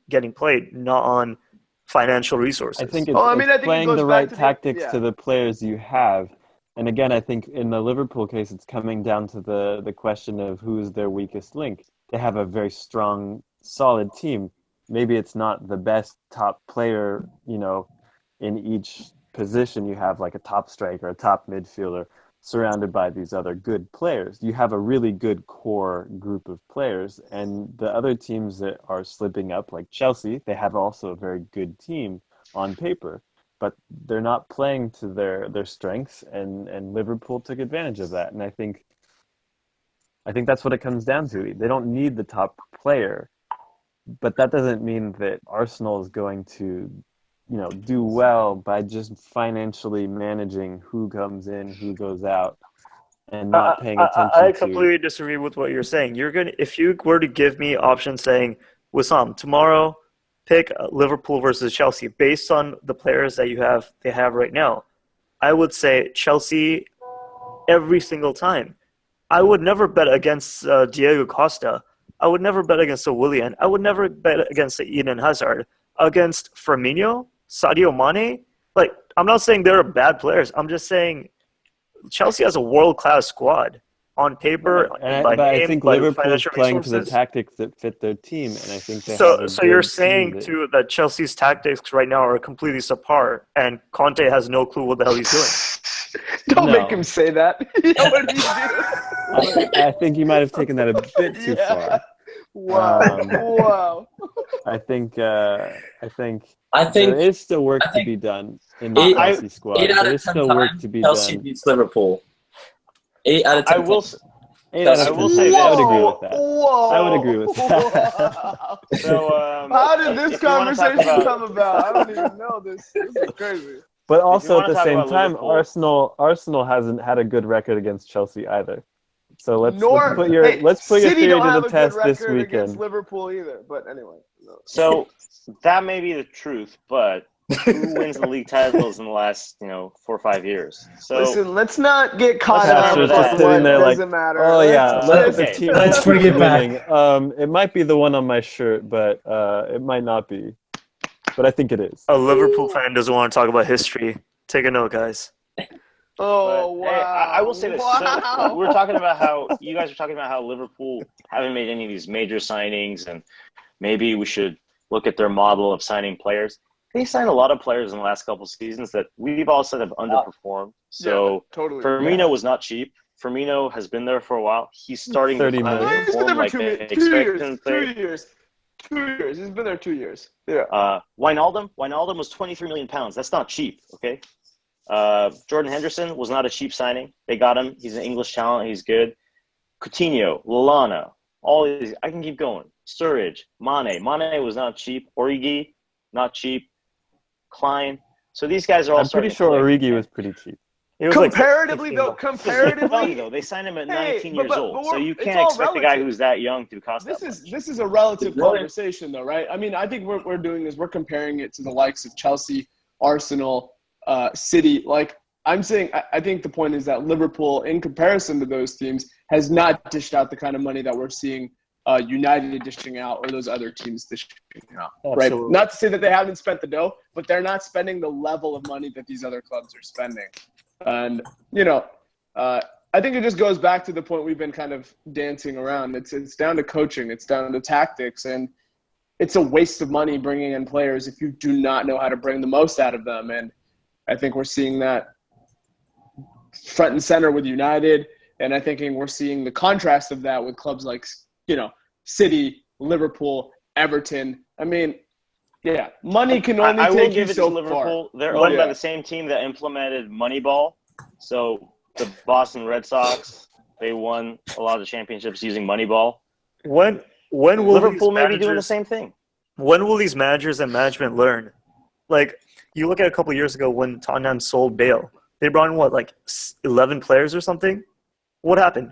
getting played, not on financial resources. I think it's, Well, I mean, I think it playing goes the back right to tactics yeah. to the players you have. And again, I think in the Liverpool case, it's coming down to the question of who's their weakest link. They have a very strong, solid team. Maybe it's not the best top player, in each position. You have like a top striker, a top midfielder surrounded by these other good players. You have a really good core group of players. And the other teams that are slipping up, like Chelsea, they have also a very good team on paper. But they're not playing to their strengths, and Liverpool took advantage of that. And I think that's what it comes down to. They don't need the top player, but that doesn't mean that Arsenal is going to, do well by just financially managing who comes in, who goes out, and not paying attention I to. completely disagree with what you're saying. If you were to give me options saying, Wissam, tomorrow pick Liverpool versus Chelsea based on the players that they have right now, I would say Chelsea every single time. I would never bet against Diego Costa. I would never bet against Willian. I would never bet against Eden Hazard. Against Firmino, Sadio Mane, like, I'm not saying they're bad players. I'm just saying Chelsea has a world-class squad on paper. But I think Liverpool's playing to the tactics that fit their team, and I think they have a So you're good saying team too that Chelsea's tactics right now are completely subpar, and Conte has no clue what the hell he's doing. Don't No. make him say that. What did he do? I think you might have taken that a bit too far. Wow. Wow. I think I there think is still work I to think be done in the eight- Chelsea squad. 8 out There of is 10 still work times to be Chelsea done. beats Liverpool. 8 out of 10 I will. times. 8 out of I 10. will say I would this. agree with that. Whoa. I would agree with that. Wow. So, How did this if you wanna talk conversation about- come about? I don't even know this. This is crazy. But also wanna at the talk same about time, Liverpool- Arsenal hasn't had a good record against Chelsea either. So let's Nor, put your hey, City City theory don't to have the a test good this record against weekend. Liverpool either. But anyway. No. So that may be the truth, but who wins the league titles in the last 4 or 5 years? So Listen, let's not get caught Let's up remember with that. what Sitting there like, doesn't matter. oh yeah, Let's look at just- the okay. team Let's that's bring it back. winning. It might be the one on my shirt, but it might not be. But I think it is. A Liverpool fan doesn't want to talk about history. Take a note, guys. Oh, But, wow. hey, I will say this. So Wow. we were talking about how you guys were talking about how Liverpool haven't made any of these major signings, and maybe we should look at their model of signing players. They signed a lot of players in the last couple of seasons that we've all said have underperformed. So Yeah, totally. Firmino was not cheap. Firmino has been there for a while. He's starting 30 to million. finally He's been there perform for like 2 they years. expect him 2 to. years. 2 years. He's been there 2 years. Yeah. Wijnaldum was £23 million. That's not cheap, okay? Jordan Henderson was not a cheap signing. They got him. He's an English talent. He's good. Coutinho, Lallana, all these. I can keep going. Sturridge, Mane. Mane was not cheap. Origi, not cheap. Klein. So these guys are all I'm pretty starting sure to click. Origi was pretty cheap. It was like Comparatively, 16 though, bucks. Funny, comparatively, though. They signed him at Hey, 19 but- years but old. we're- So you it's can't all expect a guy relative. who's that young to cost that much. this is a relative Really? conversation, though, right? I mean, I think what we're doing is we're comparing it to the likes of Chelsea, Arsenal, City. Like I'm saying, I think the point is that Liverpool, in comparison to those teams, has not dished out the kind of money that we're seeing United dishing out or those other teams dishing out. Right? Absolutely. Not to say that they haven't spent the dough, but they're not spending the level of money that these other clubs are spending. And I think it just goes back to the point we've been kind of dancing around. It's down to coaching. It's down to tactics. And it's a waste of money bringing in players if you do not know how to bring the most out of them. And I think we're seeing that front and center with United. And I think we're seeing the contrast of that with clubs like, City, Liverpool, Everton. I mean, yeah, money can only I will take give you it so to far. Liverpool. They're owned by Yeah. the same team that implemented Moneyball. So the Boston Red Sox, they won a lot of the championships using Moneyball. When will Liverpool these may be doing the managers- same thing. When will these managers and management learn? Like, you look at a couple of years ago when Tottenham sold Bale. They brought in, 11 players or something? What happened?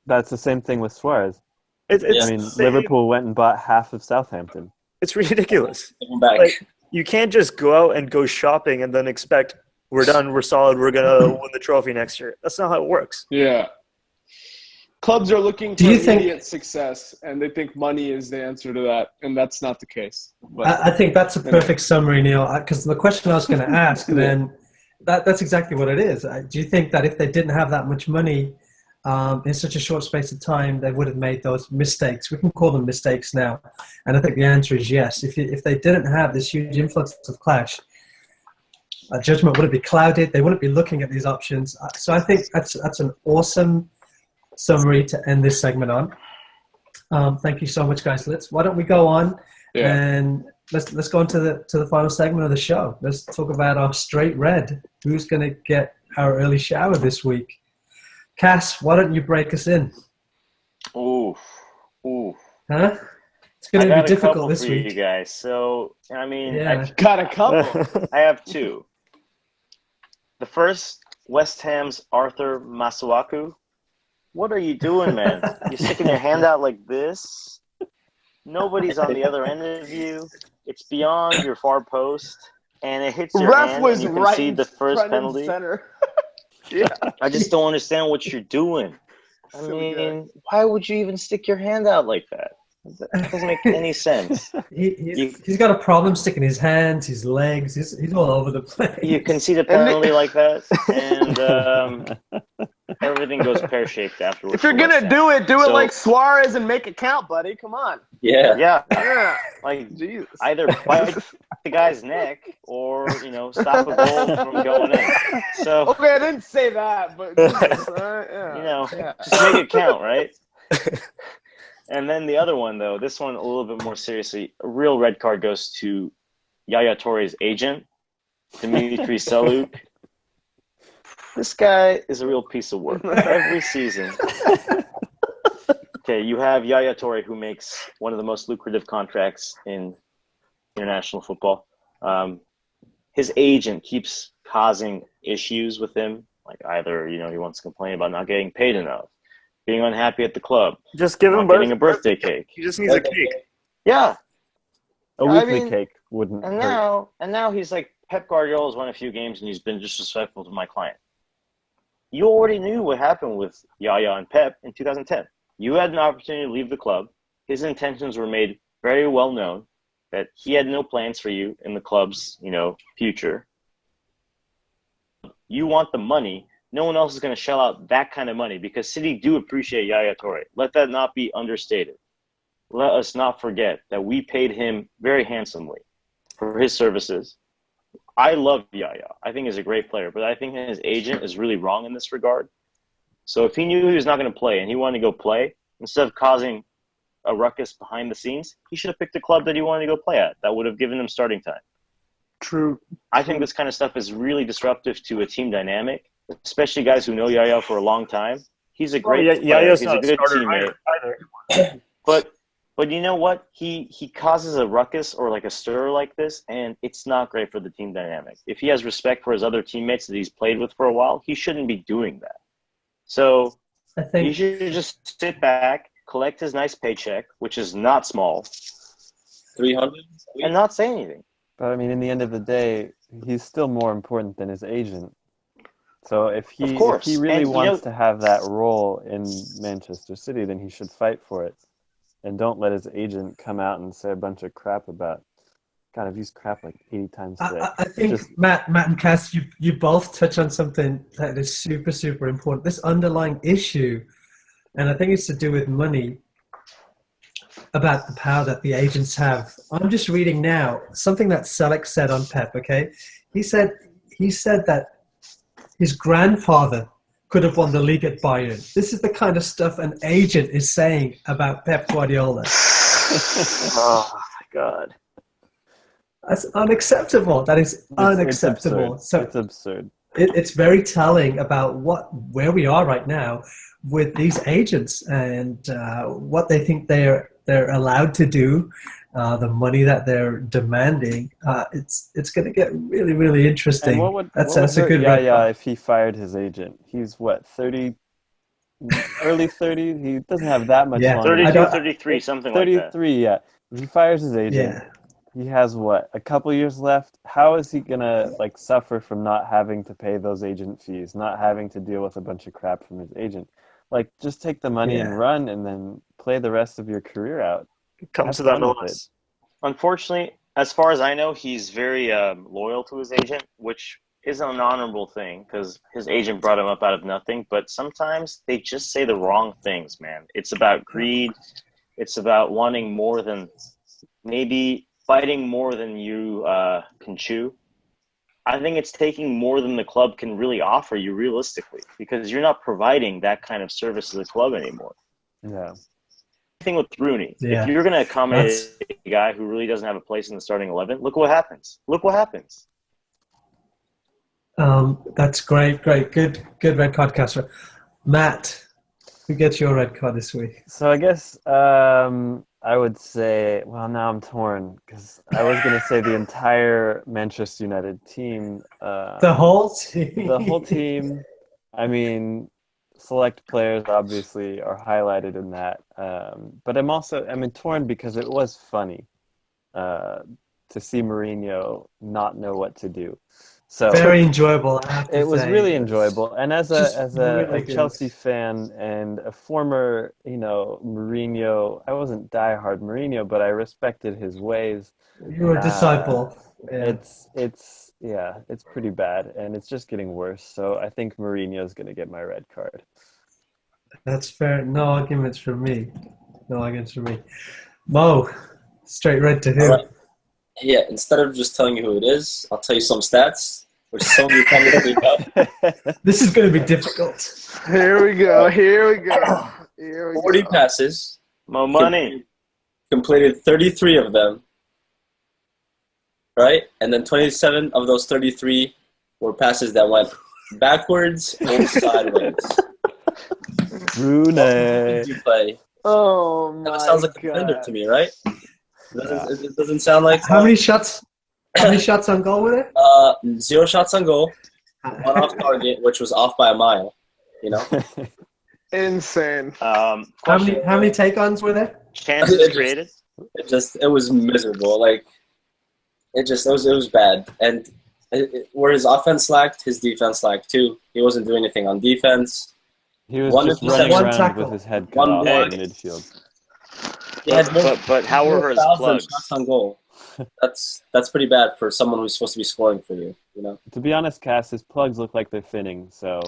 That's the same thing with Suarez. It's I mean, Liverpool went and bought half of Southampton. It's ridiculous. Back. Like, you can't just go out and go shopping and then expect we're done, we're solid, we're going to win the trophy next year. That's not how it works. Yeah. Clubs are looking Do for you think- immediate success, and they think money is the answer to that, and that's not the case. But I think that's a perfect summary, Neil, because the question I was going to ask, then that's exactly what it is. Do you think that if they didn't have that much money in such a short space of time, they would have made those mistakes? We can call them mistakes now. And I think the answer is yes. If they didn't have this huge influx of cash, judgment wouldn't be clouded. They wouldn't be looking at these options. So I think that's an awesome summary to end this segment on. Thank you so much, guys. Why don't we go on and let's go on to the final segment of the show. Let's talk about our straight red. Who's going to get our early shower this week? Cass, why don't you break us in? Ooh. Huh? It's going to I be got a difficult couple this for week. you guys. So, I mean, Yeah. got a couple. I have two. The first, West Ham's Arthur Masuaku. What are you doing, man? You're sticking your hand out like this. Nobody's on the other end of you. It's beyond your far post, and it hits your Ref hand, was and you right concede in the first front and penalty. center. Yeah. I just don't understand what you're doing. I So mean, good. why would you even stick your hand out like that? That doesn't make any sense. He's got a problem sticking his hands, his legs. He's all over the place. You concede a penalty like that, and everything goes pear-shaped afterwards. If you're for gonna West Ham. do it, do it So- like Suarez and make it count, buddy. Come on. Yeah. Yeah, Yeah. like Jesus. either bite the guy's neck or stop a goal from going in. So Okay, I didn't say that, but Jesus, yeah. Yeah. just make it count, right? And then the other one, though, this one a little bit more seriously. A real red card goes to Yaya Touré's agent, Dimitri Seluk. This guy is a real piece of work. Every season. Okay, you have Yaya Touré, who makes one of the most lucrative contracts in international football. His agent keeps causing issues with him. Like either, he wants to complain about not getting paid enough, being unhappy at the club, Just give him not getting a birthday cake. He just needs a cake. Yeah. A I weekly mean, cake wouldn't And hurt. now he's like, Pep Guardiola's won a few games and he's been disrespectful to my client. You already knew what happened with Yaya and Pep in 2010. You had an opportunity to leave the club. His intentions were made very well known, that he had no plans for you in the club's, future. You want the money. No one else is going to shell out that kind of money because City do appreciate Yaya Touré. Let that not be understated. Let us not forget that we paid him very handsomely for his services. I love Yaya. I think he's a great player, but I think his agent is really wrong in this regard. So if he knew he was not going to play and he wanted to go play, instead of causing a ruckus behind the scenes, he should have picked a club that he wanted to go play at. That would have given him starting time. True. I think this kind of stuff is really disruptive to a team dynamic, especially guys who know Yaya for a long time. He's a great player. Yaya's He's not a good starter teammate. either. But you know what? He causes a ruckus or like a stir like this, and it's not great for the team dynamic. If he has respect for his other teammates that he's played with for a while, he shouldn't be doing that. So I think he should just sit back, collect his nice paycheck, which is not small, 300. and not say anything. But I mean, in the end of the day, he's still more important than his agent. So if he really And, wants to have that role in Manchester City, then he should fight for it. And don't let his agent come out and say a bunch of crap about. God, I've used crap like 80 times today. I think Matt and Cass, you both touch on something that is super, super important. This underlying issue, and I think it's to do with money, about the power that the agents have. I'm just reading now something that Selleck said on Pep. Okay, he said that his grandfather could have won the league at Bayern. This is the kind of stuff an agent is saying about Pep Guardiola. Oh my god. That's unacceptable. That is unacceptable. It's So absurd. It's absurd. it's very telling about where we are right now with these agents and what they think they're allowed to do, the money that they're demanding. It's going to get really, really interesting. And what would That's hurt a good Yaya if he fired his agent? He's what, 30, early 30s? He doesn't have that much Yeah. longer. 32, 33, something like that. 33, yeah. If he fires his agent, Yeah. he has what, a couple years left? How is he gonna like suffer from not having to pay those agent fees, not having to deal with a bunch of crap from his agent? Like, just take the money Yeah. and run, and then play the rest of your career out. Comes to Have that fun with notice. Unfortunately, as far as I know, he's very loyal to his agent, which is an honorable thing because his agent brought him up out of nothing. But sometimes they just say the wrong things, man. It's about greed. It's about wanting more than maybe fighting more than you can chew. I think it's taking more than the club can really offer you realistically because you're not providing that kind of service to the club anymore. Yeah. Thing with Rooney, Yeah. if you're going to accommodate That's- a guy who really doesn't have a place in the starting 11, look what happens. Look what happens. That's great. Good red card, Castro. Matt, who gets your red card this week? So I guess I would say, well, now I'm torn because I was going to say the entire Manchester United team. The whole team. The whole team. I mean, select players obviously are highlighted in that. But I'm torn because it was funny to see Mourinho not know what to do. So Very enjoyable. I have to it was say. really enjoyable, and as Just a really good. Chelsea fan and a former, Mourinho, I wasn't diehard Mourinho, but I respected his ways. You were a disciple. Yeah. It's pretty bad, and it's just getting worse. So I think Mourinho is going to get my red card. That's fair. No arguments from me. Mo, straight red to who? All right. Yeah, instead of just telling you who it is, I'll tell you some stats, which some of you probably already know. This is going to be difficult. Here we go. 40 passes, More money. completed 33 of them, right? And then 27 of those 33 were passes that went backwards or sideways. Brune. Did you play? Oh my That sounds like a God. defender to me, right? It doesn't sound like How many shots on goal were there? 0 shots on goal, 1 off target, which was off by a mile. Insane. How many take-ons were there? Chances created. It was miserable. Like it was bad. And where his offense lacked, his defense lacked too. He wasn't doing anything on defense. He was One just interception. running One around tackle. with his head cut One off block. in midfield. He had But how were his 1,000 plugs? shots on goal. That's pretty bad for someone who's supposed to be scoring for you. To be honest, Cass, his plugs look like they're thinning, so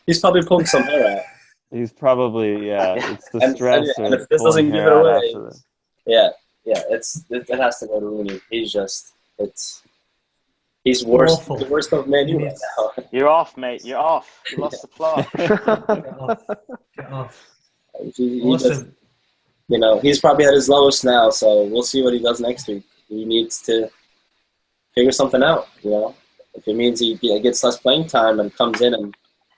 He's probably pulling some hair out. he's probably it's the And- stress and or if this pulling doesn't give hair it out away, after the- Yeah, it has to go to Rooney. He's worse. Awful. The worst of Man U right now. You're off, mate. You're off. You lost the plot. Get off. He just, Awesome. he's probably at his lowest now, so we'll see what he does next week. He needs to figure something out, If it means he gets less playing time and comes in and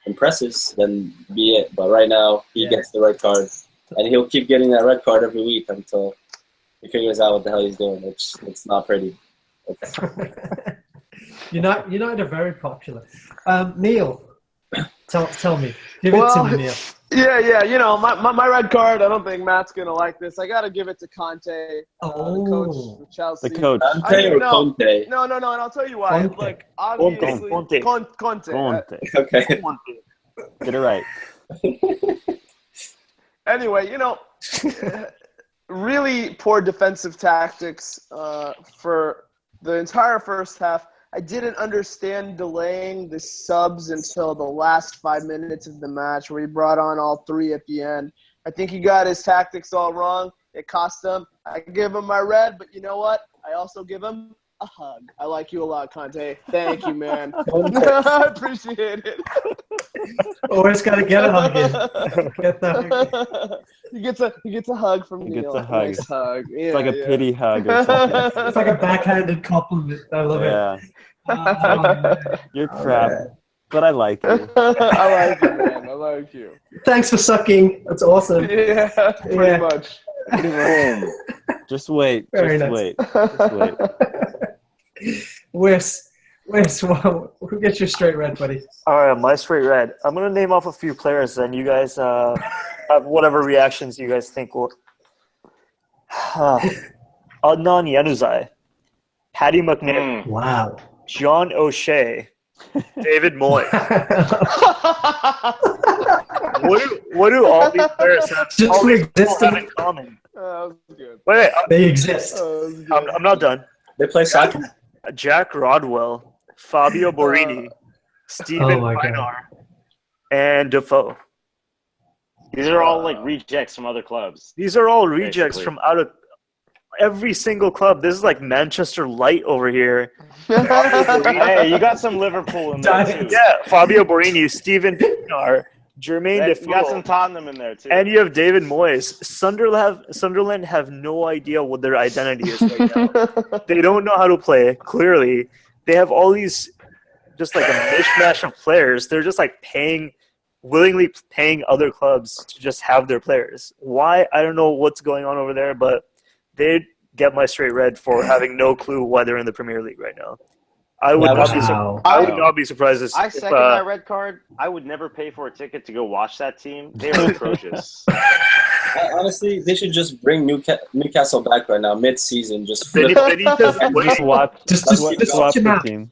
impresses, then be it. But right now, he gets the red card, and he'll keep getting that red card every week until he figures out what the hell he's doing. It's not pretty. United are very popular. Neil, tell me. Give it to me, Neil. Yeah. My red card. I don't think Matt's gonna like this. I gotta give it to Conte, the coach of Chelsea. The coach. Conte or Conte? No, and I'll tell you why. Conte. Like obviously, Conte. Conte. Conte. Okay. Get it right. Anyway, really poor defensive tactics for the entire first half. I didn't understand delaying the subs until the last 5 minutes of the match where he brought on all 3 at the end. I think he got his tactics all wrong. It cost him. I give him my red, but you know what? I also give him a hug. I like you a lot, Conte. Thank you, man. I appreciate it. Always got to get a hug in. Get the hug. He gets a hug from Neil. Gets a hug. Nice hug. Yeah, It's like a pity hug or something. It's like a backhanded compliment. I love Yeah. it. You're crap, but I like you. I like you, man. I like you. Thanks for sucking. That's awesome. Yeah, pretty much. Boom. Just wait. Very Just nice. wait. Just wait. Wes, who gets your straight red, buddy? All right, my straight red. I'm going to name off a few players, and you guys have whatever reactions you guys think will. Adnan Januzaj, Paddy McNair, Wow. John O'Shea, David Moyes. What do all these players have, Just all these people existing. have in common? That was good. Wait, They exist. That was good. I'm not done. They play soccer. Jack Rodwell, Fabio Borini, Stephen my God. Pienaar, and Defoe. These are all like rejects from other clubs. These are all rejects Basically. from out of every single club. This is like Manchester Light over here. Hey, you got some Liverpool in there too. Yeah, Fabio Borini, Stephen Pienaar, Jermaine Hey, Defoe. you got some Tottenham in there too. And you have David Moyes. Sunderland have no idea what their identity is right now. They don't know how to play, clearly. They have all these just like a mishmash of players. They're just like willingly paying other clubs to just have their players. Why? I don't know what's going on over there, but they get my straight red for having no clue why they're in the Premier League right now. I would Wow. not be surprised if I second that red card. I would never pay for a ticket to go watch that team. They are atrocious. Honestly, they should just bring Newcastle back right now, mid-season. Just They flip. need to win. Just swap. Just swap switch them the out. team.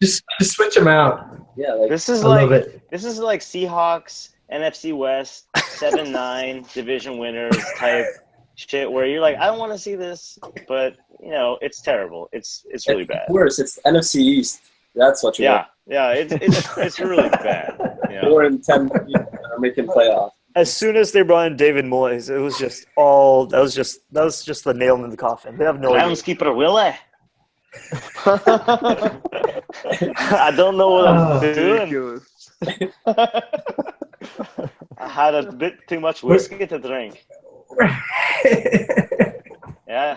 Just switch them out. Yeah, like This is I love like it. Seahawks, NFC West, 7-9 division winners type shit where you're like, I don't want to see this, but you know, it's terrible. It's really bad. worse. It's NFC East. That's what you Yeah, yeah, it's really bad. You know? 4 and 10 are making playoffs. As soon as they brought in David Moyes, it was just all that was just the nail in the coffin. They have no idea. Groundskeeper Willie. I don't know what I'm doing. I had a bit too much whiskey to drink. Yeah.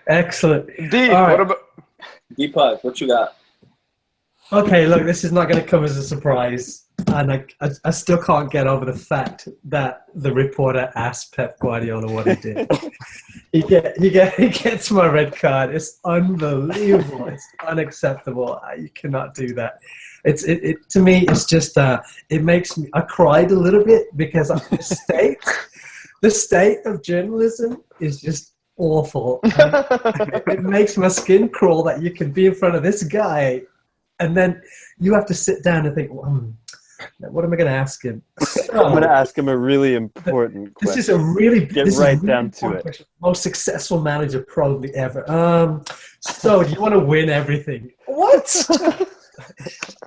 Excellent. D, All right. what about? Deepak, what you got? Okay, look, this is not going to come as a surprise, and I still can't get over the fact that the reporter asked Pep Guardiola what he did. he gets my red card. It's unbelievable. It's unacceptable. You cannot do that. It to me, it's just it makes me. I cried a little bit because the state of journalism is just awful. It makes my skin crawl that you can be in front of this guy. And then you have to sit down and think, what am I going to ask him? I'm going to ask him a really important question. This is a really Get this is right a really down to important it. question. Most successful manager probably ever. So do you want to win everything? What?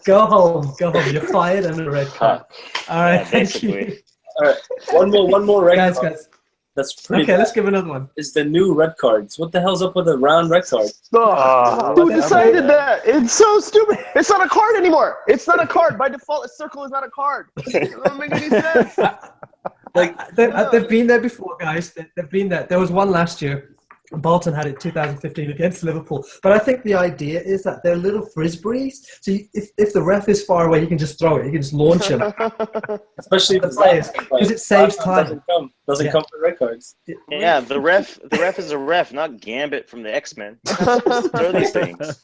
Go home. You're fired and a red card. All right, Yeah, thank you. basically. All right, one more red Guys, card. guys. That's pretty Okay, bad. let's give another one. Is the new red cards. What the hell's up with a round red card? Who decided that? It's so stupid. It's not a card anymore. It's not a card. By default, a circle is not a card. It doesn't make any sense. They've been there before, guys. They've been there. There was one last year. Bolton had it 2015 against Liverpool. But I think the idea is that they're little frisbees. So if the ref is far away, you can just throw it. You can just launch him. Especially if The it's players, because it saves time. Doesn't come for red cards. Yeah, the ref is a ref, not Gambit from the X-Men. Throw these things.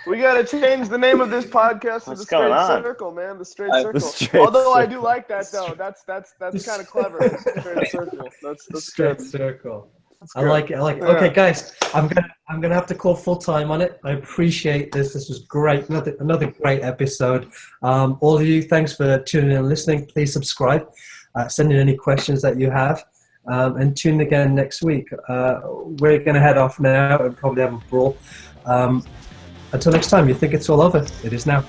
We gotta change the name of this podcast to What's the Straight going on? Circle, man. The Straight The Circle. Straight Although I Circle. do like that though. That's kind of clever. The Straight Circle. That's Straight good. circle. I good. like it. Yeah. Okay, guys, I'm gonna have to call full time on it. I appreciate this. This was great. Another great episode. All of you, thanks for tuning in and listening. Please subscribe. Send in any questions that you have, and tune in again next week. We're gonna head off now and probably have a brawl. Until next time, you think it's all over. It is now.